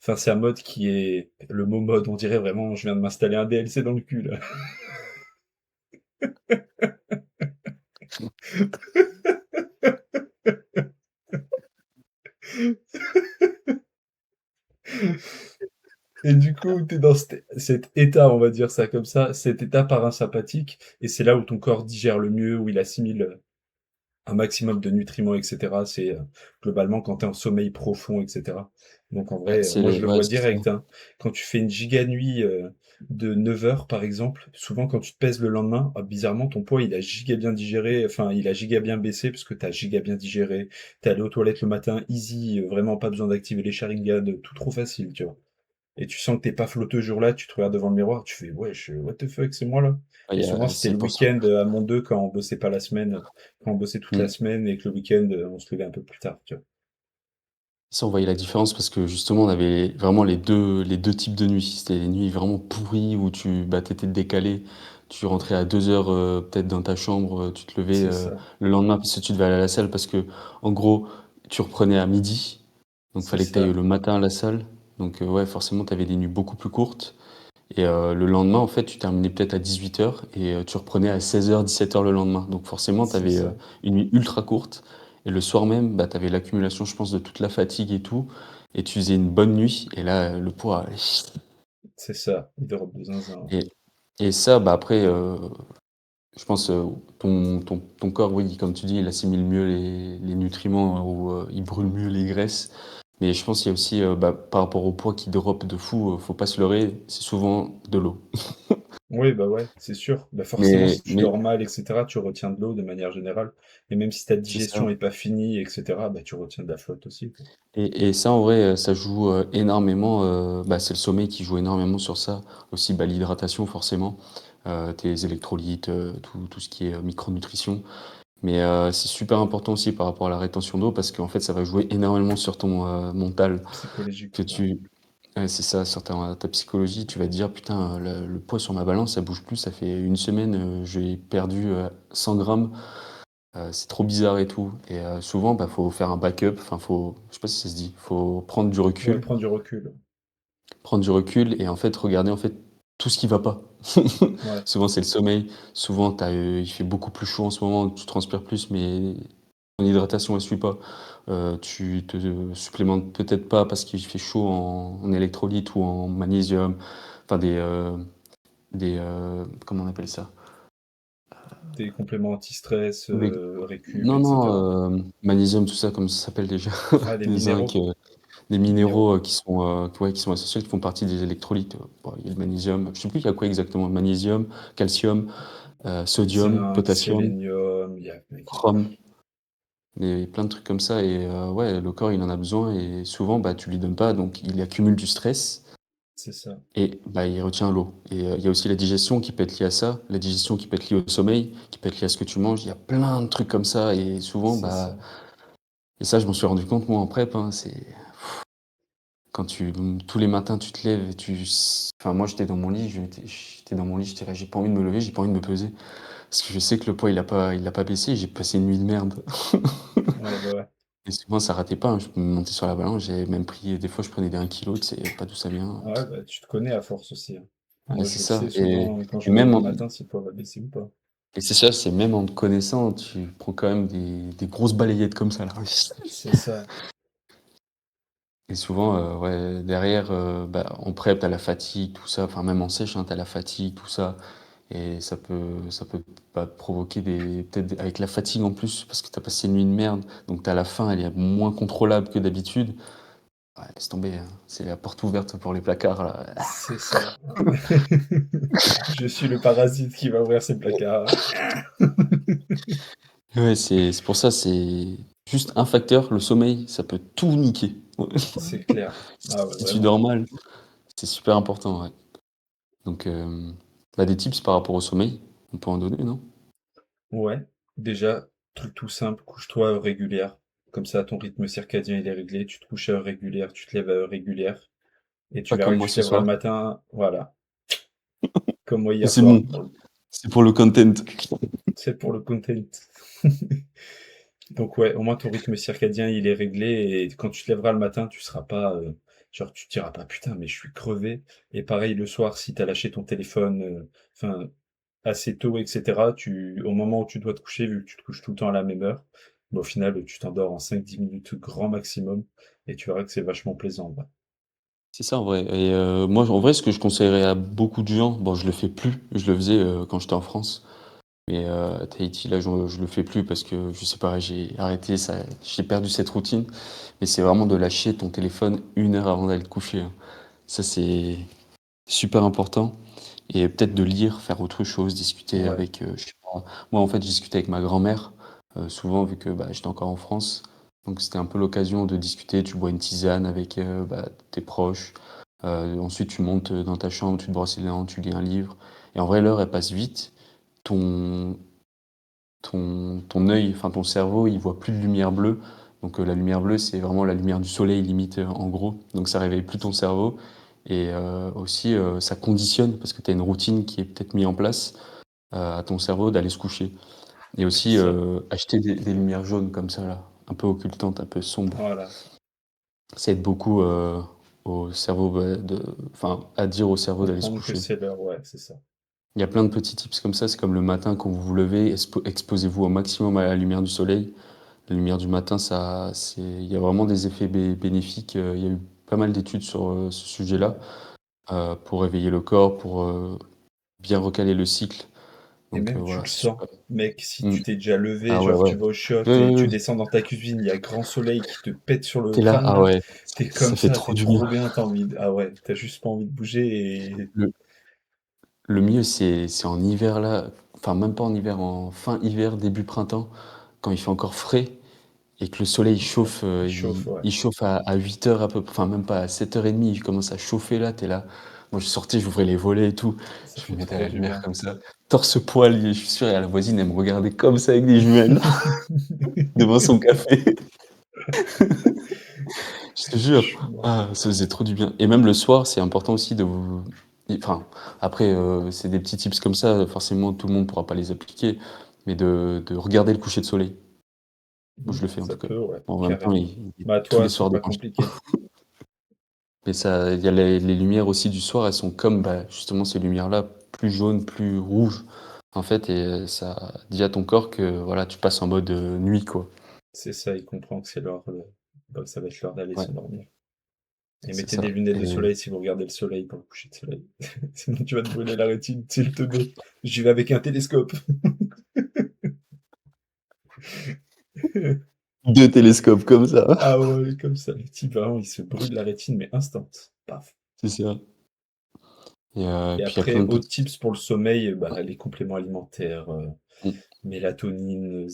enfin, c'est un mode qui est, le mot mode, on dirait vraiment, je viens de m'installer un DLC dans le cul, là. Et du coup, t'es dans cet état, on va dire ça comme ça, cet état parasympathique, et c'est là où ton corps digère le mieux, où il assimile un maximum de nutriments, etc. C'est globalement quand tu es en sommeil profond, etc. Donc en Ouais, vrai, moi je le ouais, vois c'est ça. direct, hein. Quand tu fais une giga nuit de 9 heures par exemple, souvent quand tu te pèses le lendemain, bizarrement ton poids il a giga bien digéré, enfin il a giga bien baissé parce que tu as giga bien digéré, t'es allé aux toilettes le matin, easy, vraiment pas besoin d'activer les Sharingan, tout trop facile, tu vois. Et tu sens que t'es pas flotteux ce jour-là, tu te regardes devant le miroir, tu fais wesh, what the fuck, c'est moi là? Ouais, Et souvent c'était c'est le pour ça. week-end à Mont 2 quand on bossait pas la semaine, quand on bossait toute la Mm. semaine et que le week-end on se levait un peu plus tard, tu vois. Ça, on voyait la différence parce que justement, on avait vraiment les deux types de nuits. C'était les nuits vraiment pourries où t'étais décalé, tu rentrais à 2 heures peut-être dans ta chambre, tu te levais C'est ça, le lendemain parce que tu devais aller à la salle parce que, en gros, tu reprenais à midi, donc c'est fallait que tu ailles ça, le matin à la salle. Donc, ouais, forcément, tu avais des nuits beaucoup plus courtes. Et le lendemain, en fait, tu terminais peut-être à 18 heures et tu reprenais à 16 heures 17 heures le lendemain. Donc forcément, tu c'est avais ça, une nuit ultra courte. Et le soir même, bah, tu avais l'accumulation, je pense, de toute la fatigue et tout. Et tu faisais une bonne nuit. Et là, le poids. c'est ça, il dort de zinzin, ouais. Et, et ça, bah, après, je pense, ton corps, oui, comme tu dis, il assimile mieux les nutriments ou il brûle mieux les graisses. Mais je pense qu'il y a aussi, bah, par rapport au poids qui drop de fou, faut pas se leurrer, c'est souvent de l'eau. Oui, bah ouais, c'est sûr. Bah forcément, Mais si tu mais dors mal, et cetera, tu retiens de l'eau de manière générale. Et même si ta c'est ça. digestion est pas finie, et cetera, bah tu retiens de la flotte aussi, quoi. Et ça, en vrai, ça joue, énormément, bah, c'est le sommeil qui joue énormément sur ça. Aussi, bah, l'hydratation forcément, tes électrolytes, tout ce qui est, micronutrition. Mais, c'est super important aussi par rapport à la rétention d'eau parce qu'en fait, ça va jouer énormément sur ton, mental. Psychologique, Que ouais. tu Ouais, c'est ça, sur ta psychologie, tu vas te dire: «Putain, le poids sur ma balance, ça bouge plus, ça fait une semaine, j'ai perdu, 100 grammes, c'est trop bizarre et tout» et souvent, bah, faut faire un backup, enfin faut je sais pas si ça se dit, faut prendre du Ouais, recul. prends du recul. Prendre du recul et en fait, regarder, en fait, tout ce qui va pas. Ouais, Souvent, c'est le sommeil, souvent il fait beaucoup plus chaud en ce moment, tu transpires plus, mais ton hydratation, elle suit pas. Tu te supplémentes peut-être pas parce qu'il fait chaud en électrolytes ou en magnésium, enfin comment on appelle ça? des compléments anti-stress, Des récup, Non, et cetera. non, magnésium, tout ça, comment ça s'appelle déjà? Ah, des Le zinc, minéraux, des des minéraux. minéraux, qui sont, ouais, qui sont associés, qui font partie des électrolytes. Bon, il y a le magnésium, je sais plus il y a quoi exactement, magnésium, calcium, sodium, Zinc, potassium, sélénium, il y a mec, il y a chrome, et plein de trucs comme ça et ouais, le corps, il en a besoin et souvent, bah, tu lui donnes pas, donc il accumule du stress c'est ça, et bah, il retient l'eau et il y a aussi la digestion qui peut être liée à ça, la digestion qui peut être liée au sommeil, qui peut être liée à ce que tu manges. Il y a plein de trucs comme ça et souvent, c'est bah, ça. et ça, je m'en suis rendu compte, moi, en prep, hein, c'est quand tous les matins, tu te lèves et enfin, moi, j'étais dans mon lit, j'étais dans mon lit, j'étais là: «J'ai pas envie de me lever, j'ai pas envie de me peser». Parce que je sais que le poids, il a pas baissé, j'ai passé une nuit de merde. Ouais, bah ouais. Et souvent ça ratait pas, hein, je me montais sur la balance, j'avais même pris des fois je prenais des 1 kg, tu sais pas d'où ça vient. Ouais, bah tu te connais à force aussi, hein. Ouais, Moi, c'est je le ça sais souvent quand je et me lève même le en matin si le poids va baisser ou pas. et c'est ça, c'est même en te connaissant, tu prends quand même des grosses balayettes comme ça là. C'est ça. Et souvent, ouais, derrière, bah, en prep, tu la fatigue, tout ça, enfin même en sèche, hein, tu la fatigue, tout ça et ça peut, bah, provoquer avec la fatigue en plus, parce que t'as passé une nuit de merde, donc t'as la faim, elle est moins contrôlable que d'habitude. Ouais, laisse tomber, hein, c'est la porte ouverte pour les placards là. C'est ça. Je suis le parasite qui va ouvrir ses placards. Ouais, c'est pour ça, c'est juste un facteur, le sommeil, ça peut tout niquer. Ouais. C'est clair. Ah ouais, Si tu vraiment. dors mal, c'est super important, ouais. Donc, bah, des tips par rapport au sommeil, on peut en donner, non? Ouais, déjà, truc tout simple, couche-toi à heure régulière. Comme ça, ton rythme circadien, il est réglé. Tu te couches à heure régulière, tu te lèves à heure régulière. Et tu Pas verras comme que moi tu te ce lèveras soir. le matin, voilà, comme moi Mais hier c'est soir. bon, c'est pour le content. C'est pour le content. Donc ouais, au moins ton rythme circadien, il est réglé et quand tu te lèveras le matin, tu seras pas, genre tu te diras pas: «Putain, mais je suis crevé» et pareil le soir, si tu as lâché ton téléphone, enfin assez tôt et cetera, au moment où tu dois te coucher, vu que tu te couches tout le temps à la même heure, bah, au final, tu t'endors en 5-10 minutes grand maximum et tu verras que c'est vachement plaisant, ouais. C'est ça en vrai et moi en vrai ce que je conseillerais à beaucoup de gens, bon je le fais plus, je le faisais, quand j'étais en France, mais à Tahiti là je le fais plus parce que je sais pas, j'ai arrêté ça, j'ai perdu cette routine, mais c'est vraiment de lâcher ton téléphone 1 heure avant d'aller te coucher, hein. Ça c'est super important et peut-être de lire, faire autre chose, discuter Ouais, avec, je sais pas, moi en fait je discutais avec ma grand-mère, souvent vu que, bah, j'étais encore en France, donc c'était un peu l'occasion de discuter. Tu bois une tisane avec, bah, tes proches, ensuite tu montes, dans ta chambre, tu te brosses les dents, tu lis un livre et en vrai l'heure elle passe vite. Ton ton œil, enfin ton cerveau, il voit plus de lumière bleue, donc la lumière bleue, c'est vraiment la lumière du soleil limite, en gros, donc ça réveille plus ton cerveau et aussi, ça conditionne parce que tu as une routine qui est peut-être mise en place, à ton cerveau d'aller se coucher et c'est aussi, ça, acheter des lumières jaunes comme ça là, un peu occultantes, un peu sombres. voilà. Ça aide beaucoup, au cerveau, bah, à dire au cerveau d'aller se Comprendre que coucher. c'est l'heure, ouais, c'est ça. Il y a plein de petits tips comme ça, c'est comme le matin quand vous vous levez, exposez-vous au maximum à la lumière du soleil. La lumière du matin, il y a vraiment des effets bénéfiques. Il y a eu pas mal d'études sur ce sujet-là, Ouais pour réveiller le corps, pour bien recaler le cycle. et Donc même tu voilà, le c'est sens. super. Mec, si Mm. tu t'es déjà levé, Ah ouais, genre ouais. tu vas au shop Ouais, et ouais, tu ouais. descends dans ta cuisine, il y a grand soleil qui te pète sur le T'es là, crâne ah là, ouais, tu comme ça fait ça, trop t'es du bien. trop bien, tu envie ah ouais, t'as juste pas envie de bouger et Le, le mieux, c'est en hiver là, enfin même pas en hiver, en fin hiver, début printemps, quand il fait encore frais et que le soleil Ouais, chauffe, il chauffe, ouais. il chauffe à 8 heures à peu enfin même pas, à 7h30, il commence à chauffer là, tu es là. Moi je sortais, j'ouvrais les volets et tout, Ça je fait me mettais à trop la du lumière bien. comme ça, torse-poil et je suis sûr, il y a la voisine, elle me regardait comme ça avec des jumelles devant son café. Je te Je jure, suis mort. ah, ça faisait trop du bien et même le soir, c'est important aussi de vous enfin, après, c'est des petits tips comme ça, forcément tout le monde pourra pas les appliquer, mais de regarder le coucher de soleil. Moi, je le fais en Ça tout cas. peut, ouais, Bon, en même temps, carrément. Bah, tous les toi, c'est soirs pas devant le ch compliqué. mais ça il y a les lumières aussi du soir, elles sont comme, bah, justement ces lumières-là, plus jaunes, plus rouges, en fait et ça dit à ton corps que, voilà, tu passes en mode, nuit, quoi. C'est ça, il comprend que c'est l'heure, bah, ça va être l'heure d'aller Ouais, s'endormir. Et c'est mettez des ça lunettes de et soleil si vous regardez le soleil pour le coucher de soleil. Sinon tu vas te brûler la rétine, s'il te met. J'y vais avec un télescope. 2 télescopes comme ça. Ah ouais, comme ça, le type vraiment, il se brûle la rétine, mais instant. Paf. C'est ça et Et puis il y a plein après, de autres petits tips pour le sommeil, ouais, bah, les compléments alimentaires, mmh, mélatonine,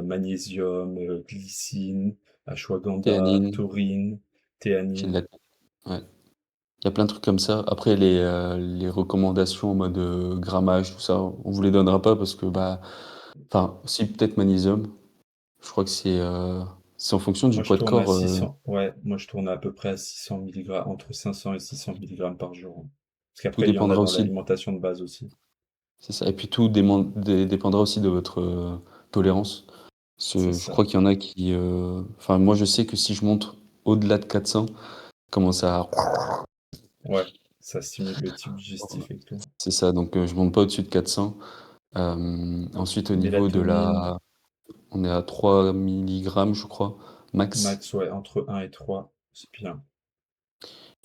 magnésium, glycine, ashwagandha, théanine, taurine, théanine. gélate ouais. Il y a plein de trucs comme ça. Après les recommandations en mode, grammage, tout ça, on vous les donnera pas parce que, bah enfin, si peut-être magnésium, je crois que c'est en fonction du Moi, je poids de tourne à corps, 600. Ouais, moi, je tourne à peu près à 600 milligrammes, entre 500 et 600 milligrammes par jour, hein. Parce tout qu'après, il y en a dépendra dans aussi l'alimentation de base aussi. c'est ça et puis tout dépendra aussi de votre, tolérance. Parce C'est que je ça. crois qu'il y en a qui, enfin moi je sais que si je monte au-delà de 400, commence à Ouais, ça stimule le tube digestif et tout. c'est ça, donc je monte pas au-dessus de 400. Ensuite au niveau de Mélatonine, la on est à 3 milligrammes je crois, max max, ouais, entre 1 et 3, c'est bien.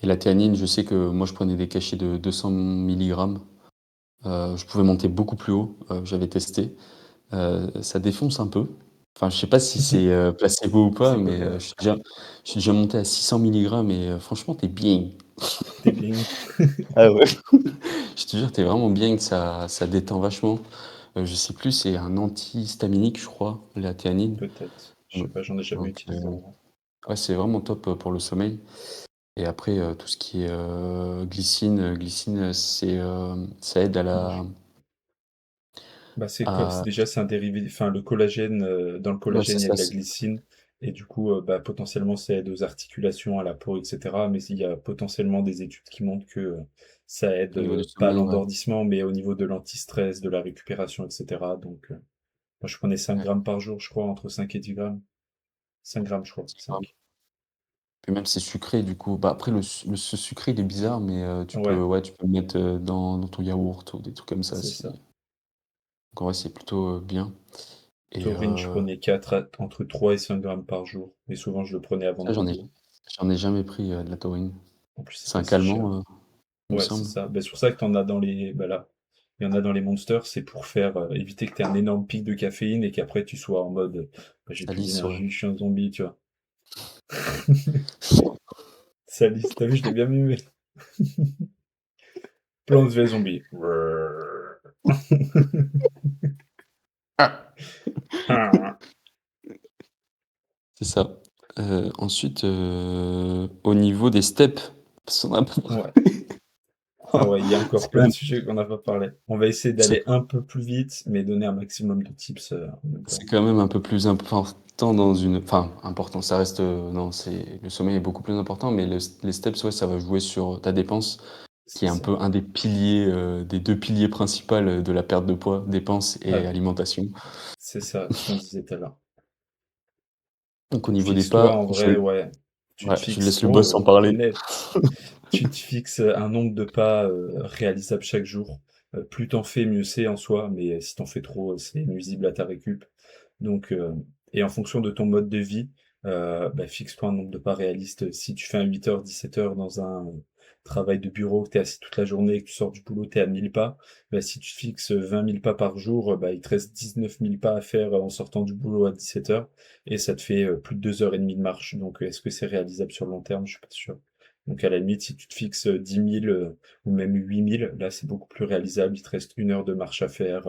et la théanine, je sais que moi je prenais des cachets de 200 milligrammes. Je pouvais monter beaucoup plus haut, j'avais testé. Ça défonce un peu. Enfin, je sais pas si c'est, placebo ou pas, C'est mais ouais, je suis déjà monté à 600 milligrammes et franchement, tu es bien. tu bien. Ah ouais? Je te jure, tu es vraiment bien, que ça détend vachement. Je sais plus, c'est un antihistaminique, je crois, la théanine. Peut-être. Je Mmh, sais pas, j'en ai jamais donc utilisé en vrai. ouais, c'est vraiment top, pour le sommeil et après, tout ce qui est, glycine, ça aide à Moi, je la bah, c'est à déjà, c'est un dérivé enfin, le collagène, dans le ouais, collagène, c'est il y a ça, de la c'est glycine et du coup, bah, potentiellement, ça aide aux articulations, à la peau et cetera. Mais il y a potentiellement des études qui montrent que, ça aide, au niveau du pas à sommeil, ouais. l'endormissement, mais au niveau de l'antistress, de la récupération et cetera. Donc, moi, je prenais 5 Ouais, grammes par jour, je crois, entre 5 et 10 grammes. 5 grammes, je crois, c'est grave. 5. Puis même c'est sucré du coup. Bah, après ce sucré il est bizarre mais tu peux Ouais, ouais, tu peux le mettre, dans ton yaourt ou des trucs comme ça c'est si ça. donc en vrai c'est plutôt, bien et Taurine, je prenais 4 à entre 3 et 5 grammes par jour, mais souvent, je le prenais avant ça le boulot. j'en ai jamais pris, de la taurine. En plus, c'est C'est pas un si cher. calmant, il me Ouais, c'est semble? ça. Bah, c'est pour ça que t'en as dans les bah, là, il y en a dans les Monsters, c'est pour faire, éviter que tu un énorme pic de caféine et qu'après tu sois en mode, «Bah, j'ai Ça plus lisse, ouais. d'énergie, je suis un zombie», tu vois? Salis, tu vu, je l'ai bien mimé. Plants vs Zombies. C'est ça. Ensuite, au niveau des steps, parce qu'on a pas Ouais. parlé. Ah ouais, il y a encore C'est quand plein de même sujets qu'on n'a pas parlé. On va essayer c'est d'aller un peu plus vite, mais donner un maximum de tips, en même c'est temps. quand même un peu plus important dans une enfin important, ça reste, non, c'est le sommeil est beaucoup plus important, mais les steps, ouais, ça va jouer sur ta dépense, qui C'est est un ça. peu un des piliers, des 2 piliers principaux, de la perte de poids, dépenses et Ah, alimentation. c'est ça, ce qu'on disait tout à l'heure. Donc au niveau des Fixe-toi pas, en vrai, ouais, tu te je laisse fixes le boss en parler. net. Tu te fixes, un nombre de pas, réalisables chaque jour. Plus t'en fais, mieux c'est en soi, mais si t'en fais trop, c'est nuisible à ta récup. Donc, et en fonction de ton mode de vie, bah, fixe-toi un nombre de pas réaliste. Si tu fais un 8 heures, 17 heures dans un, travail de bureau, que tu assis toute la journée et que tu sors du boulot, tu es à 1000 pas, bah, si tu fixes 20 000 pas par jour, bah, il te reste 19 000 pas à faire, en sortant du boulot à 17 heures et ça te fait, plus de 2 heures et demie de marche. Donc, est-ce que c'est réalisable sur le long terme? Je suis pas sûr. Donc à la limite, si tu te fixes 10 000 ou même 8 000, là c'est beaucoup plus réalisable. Il te reste 1 heure de marche à faire.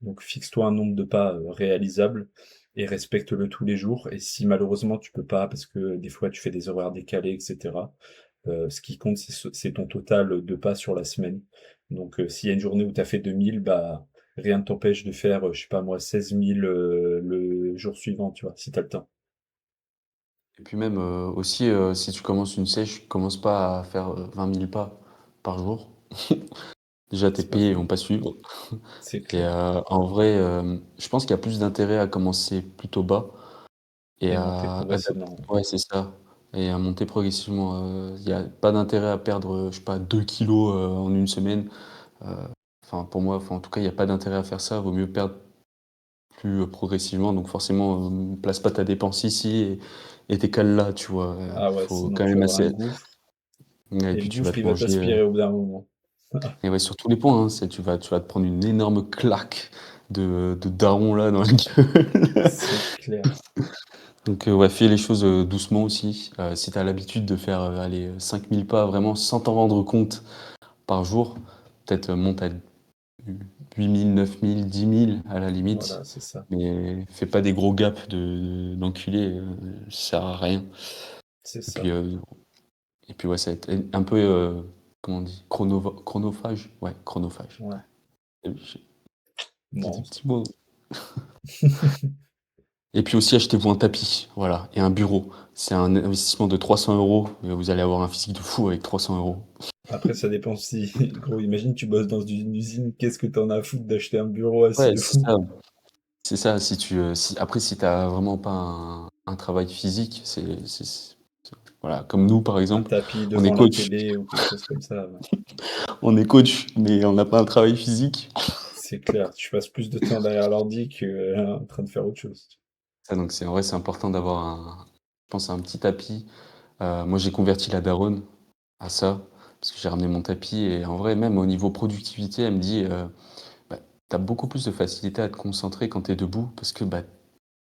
Donc fixe-toi un nombre de pas réalisable et respecte-le tous les jours. Et si malheureusement tu peux pas, parce que des fois tu fais des horaires décalés, etc., ce qui compte, c'est ton total de pas sur la semaine. Donc s'il y a une journée où tu as fait 2 000, bah rien ne t'empêche de faire, je sais pas moi, 16 000 le jour suivant, tu vois, si tu as le temps. Et puis même, aussi, si tu commences une sèche, commence pas à faire, 20 000 pas par jour. Déjà tes C'est pas pieds, ils faux, vont pas suivre c'est et clair. en vrai, je pense qu'il y a plus d'intérêt à commencer plutôt bas et Et monter à adapt progressivement. ouais, c'est ça et à monter progressivement, il y a pas d'intérêt à perdre, je sais pas 2 kilogrammes, en une semaine, heu, enfin pour moi, enfin en tout cas, il y a pas d'intérêt à faire ça. Vaut mieux perdre plus, progressivement donc forcément, place pas ta dépense ici et tes cales là, tu vois? Ah ouais, Faut sinon quand tu vas même avoir un assez gouffre. ouais et Et le puis tu vas gouffre, te il va manger, t'aspirer au bout d'un moment. et ouais, sur tous les points, hein, c'est tu vas te prendre une énorme claque de daron là dans la gueule. C'est clair. Donc ouais, fais les choses, doucement aussi. Si tu as l'habitude de faire, allez, 5 000 pas vraiment sans t'en rendre compte par jour, peut-être, monte à 8 000, 9 000, 10 000 à la limite, Voilà, c'est ça. mais fais pas des gros gaps d'enculé, ça sert à rien. C'est Et puis, ça. ouais, ça va être un peu, comment on dit? Chronophage? Ouais, chronophage. Ouais. J'ai des Bon. petits mots. Et puis aussi, achetez-vous un tapis, voilà, et un bureau. C'est un investissement de 300 €, vous allez avoir un physique de fou avec 300 €. Après, ça dépend si, gros, imagine, tu bosses dans une usine, qu'est-ce que t'en as à foutre d'acheter un bureau assis Ouais, de c'est fou? ça. C'est ça, si tu, si après si tu as vraiment pas un travail physique, voilà, comme nous par Un exemple, tapis on est devant la coach télé ou quelque chose comme ça, ouais. on est coach, mais on n'a pas un travail physique. C'est clair, tu passes plus de temps derrière l'ordi que, en train de faire autre chose. Ça donc c'est en vrai, c'est important d'avoir je pense un petit tapis. Moi j'ai converti la daronne à ça, parce que j'ai ramené mon tapis et en vrai même au niveau productivité, elle me dit, bah, tu as beaucoup plus de facilité à te concentrer quand tu es debout parce que, bah, tu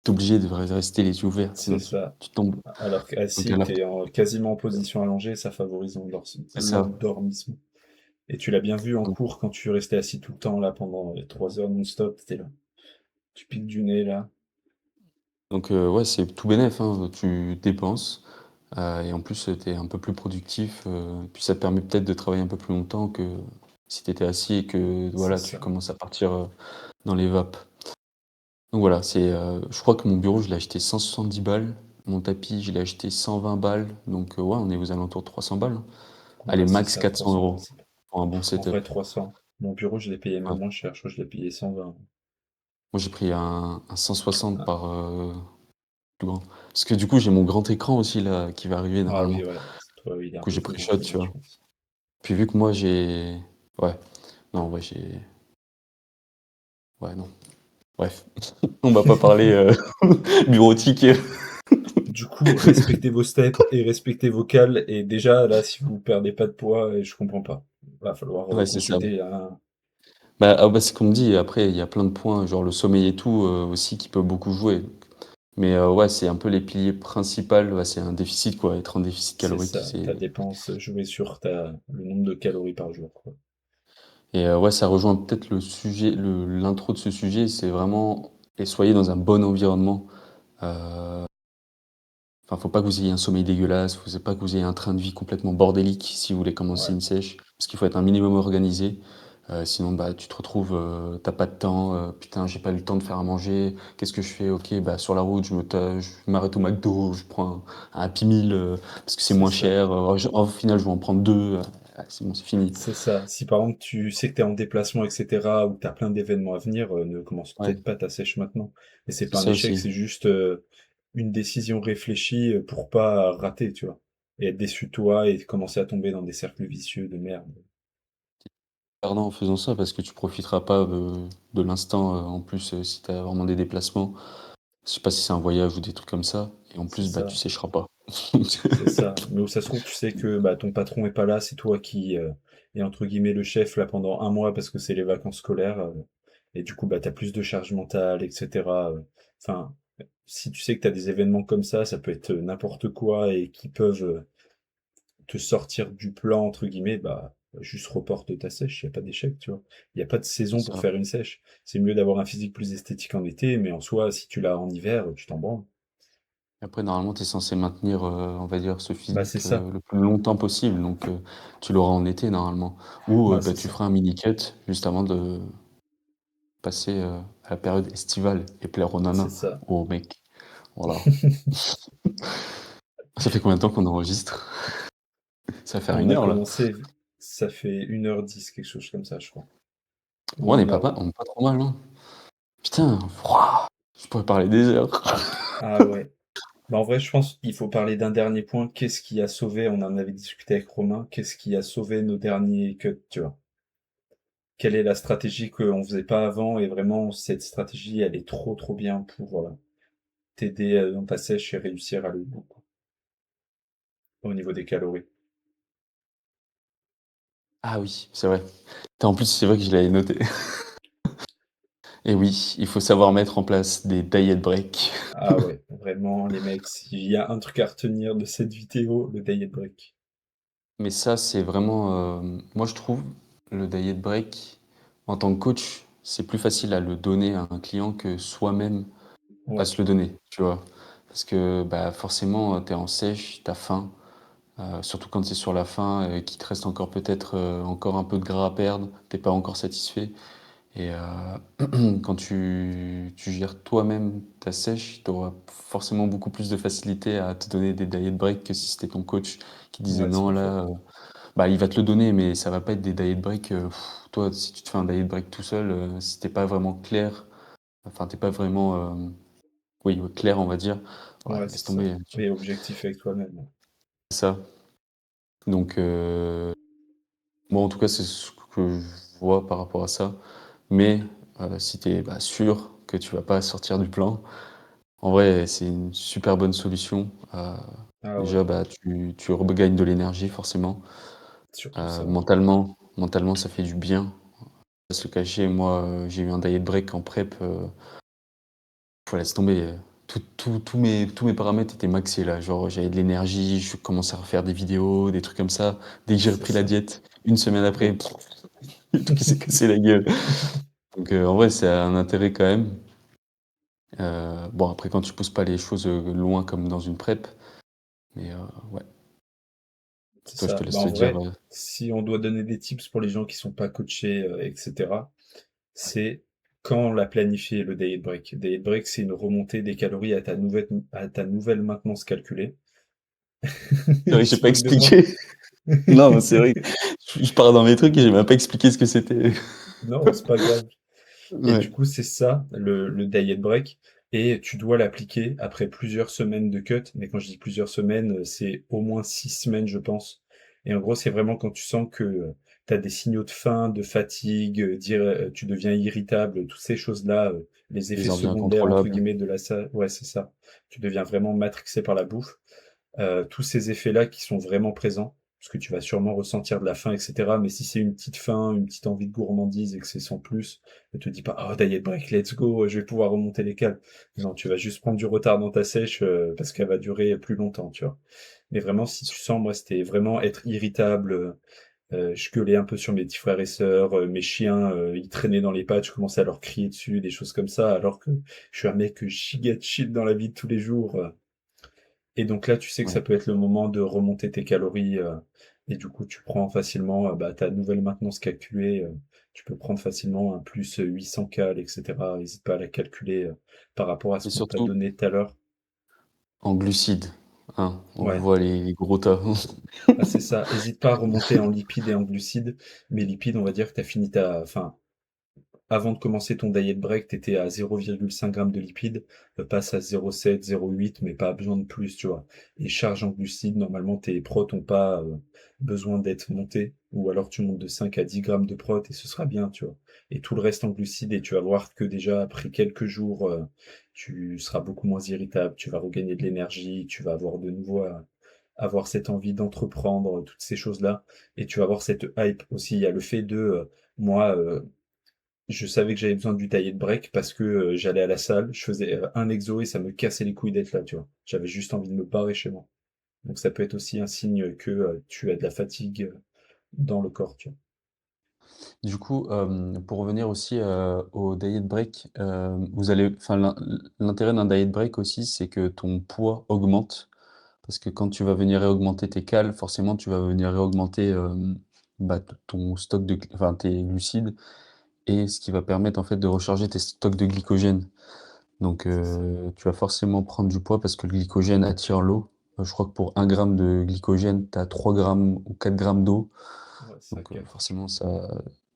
es obligé de rester les yeux ouverts, C'est sinon ça. tu tombes. Alors Donc qu'assis, alors t'es quasiment en position allongée, ça favorise c'est ça. l'endormissement. Et tu l'as bien vu en Donc cours quand tu restais assis tout le temps là pendant les 3 heures non-stop, t'étais là. Tu piques du nez là. ouais, c'est tout bénef, hein, tu dépenses, et en plus, tu es un peu plus productif, puis ça te permet peut-être de travailler un peu plus longtemps que si tu étais assis et que C'est voilà, tu ça. commences à partir, dans les vapes. Donc voilà, je crois que mon bureau, je l'ai acheté 170 balles, mon tapis, je l'ai acheté 120 balles, donc ouais, on est aux alentours de 300 balles, hein. Allez, Ouais, c'est max ça, 400 300. € pour un bon En vrai, setup. 300. Mon bureau, je l'ai payé même Ouais. moins cher. Je crois que je l'ai payé 120. Moi, j'ai pris un 160 Ah, par, plus grand. Parce que du coup, j'ai mon grand écran aussi là, qui va arriver ah normalement. oui, ouais. Toi, oui, il est Du un coup, peu j'ai plus pris grand cher, que tu moi, je vois? pense. Puis vu que moi j'ai ouais, non, ouais, ouais, non, bref, on va pas parler, bureautique. Du coup, respectez vos steps et respectez vos cales. Et déjà, là, si vous perdez pas de poids, je comprends pas. Va falloir Ouais, c'est ça. consulter un. Bah, ah, bah, c'est comme dit, après il y a plein de points, genre le sommeil et tout, aussi qui peut beaucoup jouer. Mais, ouais, c'est un peu les piliers principaux, ouais, c'est un déficit quoi, être en déficit C'est calorique, ça, ta dépense, jouer sur le nombre de calories par jour, quoi. et ouais, ça rejoint peut-être le sujet l'intro de ce sujet, c'est vraiment et soyez dans un bon environnement, heu enfin, faut pas que vous ayez un sommeil dégueulasse, faut pas que vous ayez un train de vie complètement bordélique si vous voulez commencer Ouais, une sèche, parce qu'il faut être un minimum organisé. Sinon, bah, tu te retrouves, tu pas de temps, «Putain, j'ai pas eu le temps de faire à manger, qu'est-ce que je fais? OK, bah, sur la route, je m'arrête au McDo, je prends un Happy Meal, parce que c'est c'est moins ça. cher, au final, je vais en prendre 2. Ah, c'est bon, c'est fini». C'est ça. Si par exemple tu sais que tu es en déplacement, etc., ou que tu as plein d'événements à venir, ne commence Ouais, peut-être pas ta sèche maintenant. Et c'est c'est pas un ça échec, aussi. c'est juste une décision réfléchie pour pas rater, tu vois. Et être déçu de toi et commencer à tomber dans des cercles vicieux de merde. Pardon en faisant ça parce que tu profiteras pas de l'instant, en plus, si tu as vraiment des déplacements. Je sais pas si c'est un voyage ou des trucs comme ça et en C'est plus, bah, tu ça, sécheras pas. c'est ça. Mais où ça se trouve, tu sais que bah, ton patron est pas là, c'est toi qui est entre guillemets le chef là pendant un mois parce que c'est les vacances scolaires. Et du coup, bah, tu as plus de charge mentale, etc. Enfin, si tu sais que tu as des événements comme ça peut être n'importe quoi et qui peuvent te sortir du plan, entre guillemets, bah, juste reporte ta sèche, il n'y a pas d'échec, tu vois. Il n'y a pas de saison C'est pour ça. faire une sèche. C'est mieux d'avoir un physique plus esthétique en été, mais en soi, si tu l'as en hiver, tu t'en branles. Après, normalement, tu es censé maintenir, on va dire, ce Bah, c'est physique, ça. le plus longtemps possible, donc tu l'auras en été normalement. Ou, Ouais, bah, c'est tu ça. feras un mini cut juste avant de passer, à la période estivale et plaire aux C'est nanas, ça. aux mecs. Voilà. Ça fait combien de temps qu'on enregistre? Ça va faire On une a heure là? commencé, ça fait 1h10, quelque chose comme ça, je crois. Ou Ouais, une heure. on est pas trop mal, hein. Putain, wouah, je pourrais parler des heures. Ah ouais. Bah, en vrai, je pense qu'il faut parler d'un dernier point. Qu'est-ce qui a sauvé, on en avait discuté avec Romain, qu'est-ce qui a sauvé nos derniers cuts, tu vois? Quelle est la stratégie qu'on faisait pas avant? Et vraiment, cette stratégie, elle est trop, trop bien pour t'aider dans ta sèche et réussir à le bout, quoi, au niveau des calories. Ah oui, c'est vrai. Putain, en plus, c'est vrai que je l'avais noté. Et oui, il faut savoir mettre en place des diet breaks. Ah ouais, vraiment, les mecs, s'il y a un truc à retenir de cette vidéo, le diet break. Mais ça, c'est vraiment, moi je trouve, le diet break, en tant que coach, c'est plus facile à le donner à un client que soi-même à Ouais, se le donner, tu vois? Parce que, bah, forcément, tu es en sèche, tu as faim, surtout quand c'est sur la fin, qu'il te reste encore peut-être, encore un peu de gras à perdre, tu pas encore satisfait et quand tu gères toi-même ta sèche, tu auras forcément beaucoup plus de facilité à te donner des diet breaks que si c'était ton coach qui disait: ouais, c'est «Non, pas faux. là, bah, il va te le donner, mais ça va pas être des diet breaks, toi, si tu te fais un diet break tout seul, si tu pas vraiment clair, enfin, t'es pas vraiment, oui, clair, on va dire, ouais, Ouais, laisse c'est ça. tomber, tu Et objectif avec toi-même. c'est ça. Donc moi, en tout cas, c'est ce que je vois par rapport à ça. Mais si tu es, bah, sûr que tu vas pas sortir du plan, en vrai, c'est une super bonne solution. Ah ouais, Déjà, bah, tu regagnes de l'énergie forcément. surtout ça. Mentalement, ça fait du bien. Pas se le cacher, moi, j'ai eu un diet break en prep, laisse tomber, tous mes paramètres étaient maxés là. Genre, j'avais de l'énergie, je commençais à refaire des vidéos, des trucs comme ça. Dès que j'ai C'est repris la ça. diète, une semaine après, Ouais. tout qui s'est cassé la gueule. Donc en vrai, c'est un intérêt quand même. Bon après quand tu pousses pas les choses, loin comme dans une prep, mais ouais. C'est Toi, je ça. te Bah, laisse en te dire, vrai, si on doit donner des tips pour les gens qui sont pas coachés, etc., c'est quand la planifier, le diet break. Diet break, c'est une remontée des calories à ta nouvelle maintenance calculée. c'est vrai que Tu j'ai te pas moques de moi? expliqué. Non, mais c'est vrai, je pars dans mes trucs et j'ai même pas expliqué ce que c'était. Non, c'est pas grave. Et Ouais, du coup, c'est ça, le diet break. Et tu dois l'appliquer après plusieurs semaines de cut. Mais quand je dis plusieurs semaines, c'est au moins 6 semaines, je pense. Et en gros, c'est vraiment quand tu sens que tu as des signaux de faim, de fatigue, tu deviens irritable, toutes ces choses-là, les effets les envies secondaires, entre incontrôlables. guillemets, de la salle. Ouais, c'est ça. Tu deviens vraiment matrixé par la bouffe. Tous ces effets-là qui sont vraiment présents, parce que tu vas sûrement ressentir de la faim, etc. Mais si c'est une petite faim, une petite envie de gourmandise et que c'est sans plus, ne te dis pas, oh, diet break, let's go, je vais pouvoir remonter les cales. Non, tu vas juste prendre du retard dans ta sèche parce qu'elle va durer plus longtemps, tu vois. Mais vraiment, si tu sens, moi, c'était vraiment être irritable. Je gueulais un peu sur mes petits frères et sœurs, mes chiens, ils traînaient dans les pattes, je commençais à leur crier dessus, des choses comme ça, alors que je suis un mec giga chill dans la vie de tous les jours. Et donc là, tu sais que Ouais. ça peut être le moment de remonter tes calories, et du coup, tu prends facilement, bah, ta nouvelle maintenance calculée, tu peux prendre facilement un plus 800 cales, etc. N'hésite pas à la calculer par rapport à ce Et qu'on t'a surtout donné tout à l'heure. en glucides, hein, on Ouais, voit les gros tas. ah, c'est ça. N'hésite pas à remonter en lipides et en glucides. Mais lipides, on va dire que tu as fini enfin, avant de commencer ton diet break, tu étais à 0,5 grammes de lipides, passe à 0,7, 0,8, mais pas besoin de plus, tu vois. Et charge en glucides, normalement, tes prods n'ont pas besoin d'être montés, ou alors tu montes de 5 à 10 grammes de prods et ce sera bien, tu vois. Et tout le reste en glucides, et tu vas voir que déjà, après quelques jours, tu seras beaucoup moins irritable, tu vas regagner de l'énergie, tu vas avoir de nouveau avoir cette envie d'entreprendre, toutes ces choses-là, et tu vas avoir cette hype aussi. Il y a le fait de, moi, je savais que j'avais besoin du diet break parce que j'allais à la salle, je faisais un exo et ça me cassait les couilles d'être là, tu vois. J'avais juste envie de me barrer chez moi. Donc ça peut être aussi un signe que tu as de la fatigue dans le corps, tu vois. Du coup, pour revenir aussi au diet break, enfin, l'intérêt d'un diet break aussi, c'est que ton poids augmente. Parce que quand tu vas venir réaugmenter tes cales, forcément, tu vas venir réaugmenter bah, ton stock enfin, tes glucides, et ce qui va permettre en fait de recharger tes stocks de glycogène. Donc, C'est ça. tu vas forcément prendre du poids parce que le glycogène attire l'eau. Je crois que pour 1 gramme de glycogène, tu as 3 grammes ou 4 grammes d'eau. Ouais, ça Donc, capte. forcément,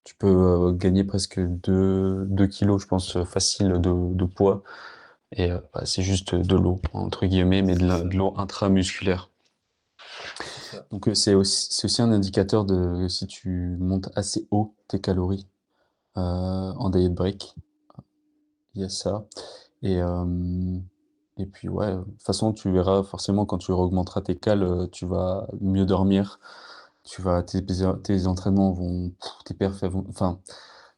tu peux gagner presque 2 kilos, je pense, facile de poids. Et bah, c'est juste de l'eau, entre guillemets, mais C'est de ça. l'eau intramusculaire. C'est ça. Donc, c'est aussi un indicateur de si tu montes assez haut tes calories en diet break. Il y a ça. Et, euh, et puis, ouais, de toute façon, tu verras forcément quand tu augmenteras tes cales, tu vas mieux dormir. Tes entraînements tes perfs, enfin,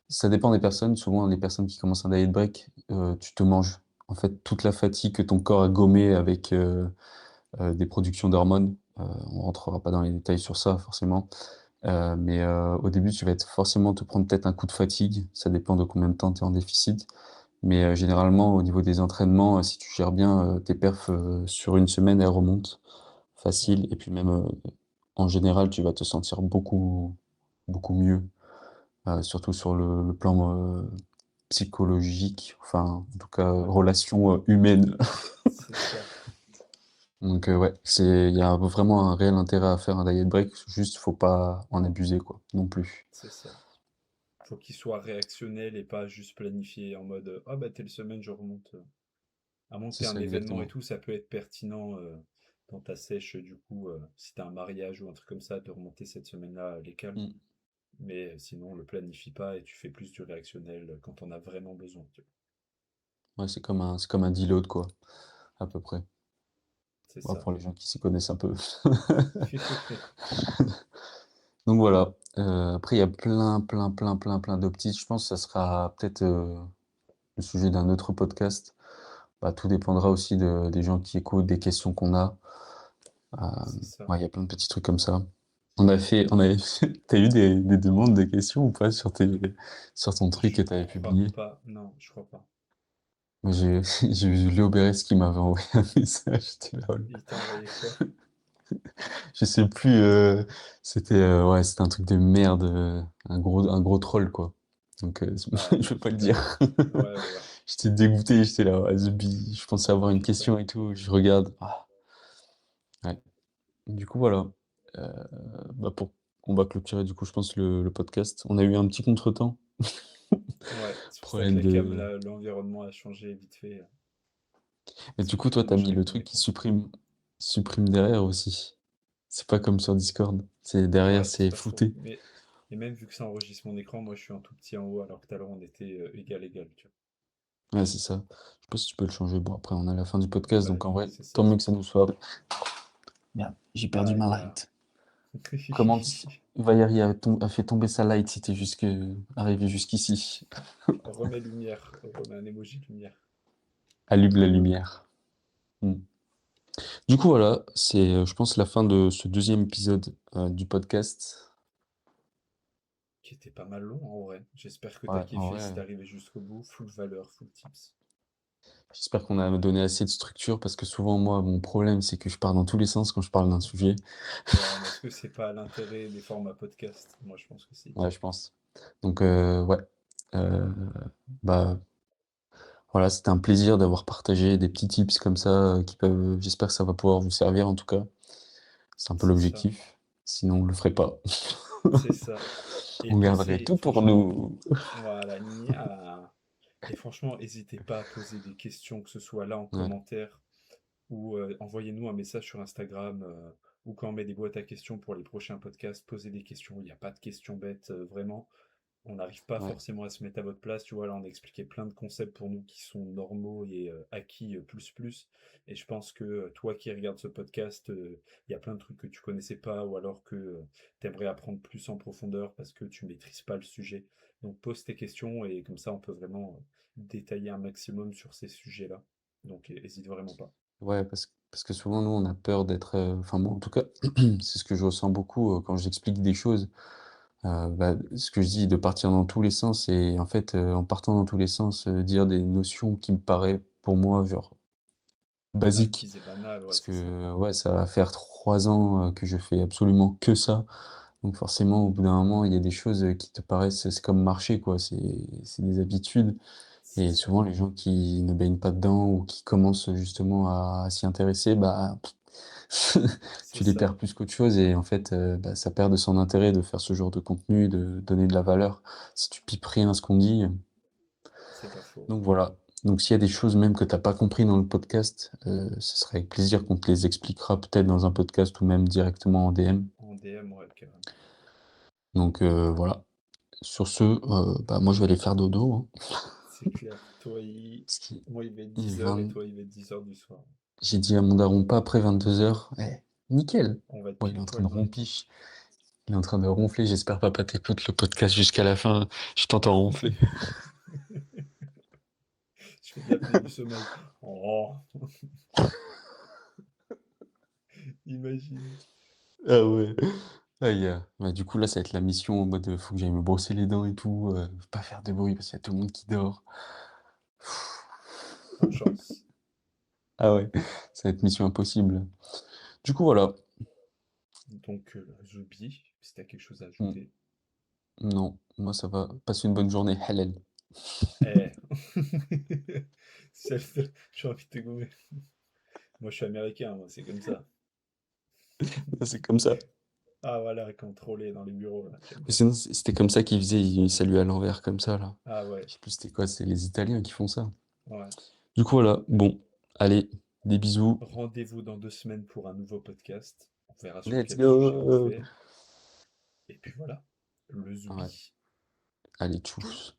ça dépend des personnes. Souvent, les personnes qui commencent un diet break, tu te manges. En fait, toute la fatigue que ton corps a gommée avec des productions d'hormones. On rentrera pas dans les détails sur ça, forcément. Mais au début, tu vas être forcément te prendre peut-être un coup de fatigue. Ça dépend de combien de temps tu es en déficit. Mais généralement, au niveau des entraînements, si tu gères bien tes perfs sur une semaine, elles remontent Ouais, facile. Et puis même, en général, tu vas te sentir beaucoup, beaucoup mieux, surtout sur le plan psychologique, enfin, en tout cas, ouais, relation humaine. c'est ça. Donc ouais, il y a vraiment un réel intérêt à faire un diet break. Juste, faut pas en abuser, quoi, non plus. C'est ça. Faut qu'il soit réactionnel et pas juste planifié en mode ah bah telle semaine je remonte. À moins que C'est tu aies un ça événement et exactement. tout, ça peut être pertinent dans ta sèche, du coup, si tu as un mariage ou un truc comme ça, de remonter cette semaine-là les cales. Mm. Mais sinon, le planifie pas et tu fais plus du réactionnel quand on a vraiment besoin. Tu vois. Ouais, c'est comme un deload, quoi, à peu près. C'est Bon, ça. pour les gens qui s'y connaissent un peu. Donc voilà. Après, il y a plein, plein, plein, plein, plein d'optis. Je pense que ça sera peut-être le sujet d'un autre podcast. Bah, tout dépendra aussi des gens qui écoutent, des questions qu'on a. Euh, C'est ça. ouais, il y a plein de petits trucs comme ça. T'as eu des demandes, des questions ou pas sur ton truc Je que t'avais crois publié? pas. Non, je crois pas. Moi, j'ai vu Léo Berès qui m'avait envoyé un message. J'étais là, oh là. Il t'a envoyé quoi? Je sais plus, ouais, c'était un truc de merde, un gros troll, quoi. Donc, Ah je non, vais pas le putain. dire. Ouais, ouais, ouais. J'étais dégoûté, j'étais là, ouais, je pensais avoir une Putain. question et tout, je regarde. Ah, ouais. Du coup, voilà. Euh, bah on va clôturer, du coup, je pense, le podcast. On a eu un petit contretemps. Ouais, c'est pour ça que Problème de. l'environnement a changé vite fait. Mais Parce du que coup, du coup, toi, moi, t'as mis j'arrive le dans les truc qui coins. supprime derrière aussi. C'est pas comme sur Discord. C'est derrière, Ouais, c'est c'est pas faux. flouté. Mais et même vu que ça enregistre mon écran, moi, je suis un tout petit en haut, alors que tout à l'heure, on était égal, égal, tu Ouais, c'est ça. Je sais pas si tu peux le changer. Bon, après, on est à la fin du vois. podcast, Ouais, donc en vrai, c'est ça, tant mieux c'est que ça ça. nous soit. Merde, j'ai perdu ma Aïe, ah. light. Comment Valérie a fait tomber sa light si t'es arrivé jusqu'ici. Remets lumière, remets un emoji de lumière. Allume la Tout va bien. lumière. Hmm. Du coup, voilà, c'est, je pense, la fin de ce deuxième épisode du podcast. Qui était pas mal long en vrai. J'espère que t'as Ouais, en kiffé si vrai, t'es arrivé jusqu'au bout. Full valeur, full tips. j'espère qu'on a donné assez de structure parce que souvent, moi, mon problème, c'est que je pars dans tous les sens quand je parle d'un sujet. Ouais, mais est-ce que c'est pas l'intérêt des formats podcast? Moi, je pense que si. Ouais, je pense. Donc, ouais. Euh, Bah, voilà, c'était un plaisir d'avoir partagé des petits tips comme ça j'espère que ça va pouvoir vous servir en tout cas. C'est un peu C'est ça. l'objectif. Sinon, on le ferait pas. C'est ça. Et On garderait pensez, tout pour franchement, nous. voilà, nia. Et franchement, n'hésitez pas à poser des questions, que ce soit là en Ouais, commentaire ou envoyez-nous un message sur Instagram ou quand on met des boîtes à questions pour les prochains podcasts, posez des questions. Il n'y a pas de questions bêtes, vraiment. On n'arrive pas ouais, forcément à se mettre à votre place. Tu vois, là, on a expliqué plein de concepts pour nous qui sont normaux et acquis plus plus. Et je pense que toi qui regardes ce podcast, il y a plein de trucs que tu connaissais pas ou alors que tu aimerais apprendre plus en profondeur parce que tu maîtrises pas le sujet. Donc pose tes questions et comme ça, on peut vraiment détailler un maximum sur ces sujets-là. Donc hésite vraiment pas. Ouais, parce que souvent, nous, on a peur d'être, enfin, moi, en tout cas, c'est ce que je ressens beaucoup, quand j'explique des choses, bah, ce que je dis, de partir dans tous les sens et en fait, en partant dans tous les sens, dire des notions qui me paraissent, pour moi, genre, basiques. Acquis et banal, ouais, Parce c'est ça. que, ouais, ça va faire 3 ans, que je fais absolument que ça. Donc forcément, au bout d'un moment, il y a des choses, qui te paraissent c'est comme marcher, quoi, c'est des habitudes C'est et ça, souvent les gens qui ne baignent pas dedans ou qui commencent justement à s'y intéresser, bah, c'est tu les ça, perds plus qu'autre chose et en fait, bah, ça perd de son intérêt de faire ce genre de contenu, de donner de la valeur. Si tu pipes rien à ce qu'on dit, c'est pas faux. donc voilà. Donc s'il y a des choses même que tu as pas compris dans le podcast, ce serait avec plaisir qu'on te les expliquera peut-être dans un podcast ou même directement en DM. En DM, ouais, carrément. Donc voilà. Sur ce, bah, moi je vais aller faire dodo, hein, C'est clair. parce qu'il Moi, il va être est 10 heures et 20. toi, il va être 10 heures du soir. J'ai dit à mon daron pas après 22 heures. Eh, nickel! On va être Ouais, il est pile en train poil de dans les temps. rompiche. Il est en train de ronfler. J'espère papa t'écoutes le podcast jusqu'à la fin. Je t'entends ronfler. Je fais de l'apnée du sommeil. Oh, imagine. Ah ouais. Aïe, bah, du coup, là, ça va être la mission en mode, faut que j'aille me brosser les dents et tout, pas faire de bruit parce qu'il y a tout le monde qui dort. Bonne chance. Ah ouais, ça va être mission impossible. Du coup, voilà. Donc, Zoubi, si t'as quelque chose à Mmh. ajouter. Non, moi ça va. Passe une bonne journée, halal. Eh. J'ai envie de te gommer. Moi, je suis américain, moi, c'est comme ça. C'est comme ça. Ah, voilà, contrôlé dans les bureaux, là, j'aime Mais bien. sinon, c'était comme ça qu'ils faisaient, ils saluaient à l'envers, comme ça, là. Ah ouais, Je sais plus c'était quoi, c'est les Italiens qui font ça. ouais. Du coup, voilà. Bon, allez, des bisous. Rendez-vous dans 2 semaines pour un nouveau podcast. On verra sur Let's quel sujet on le go! fait. Et puis voilà, le Ouais, Zoubi. allez, tchuss.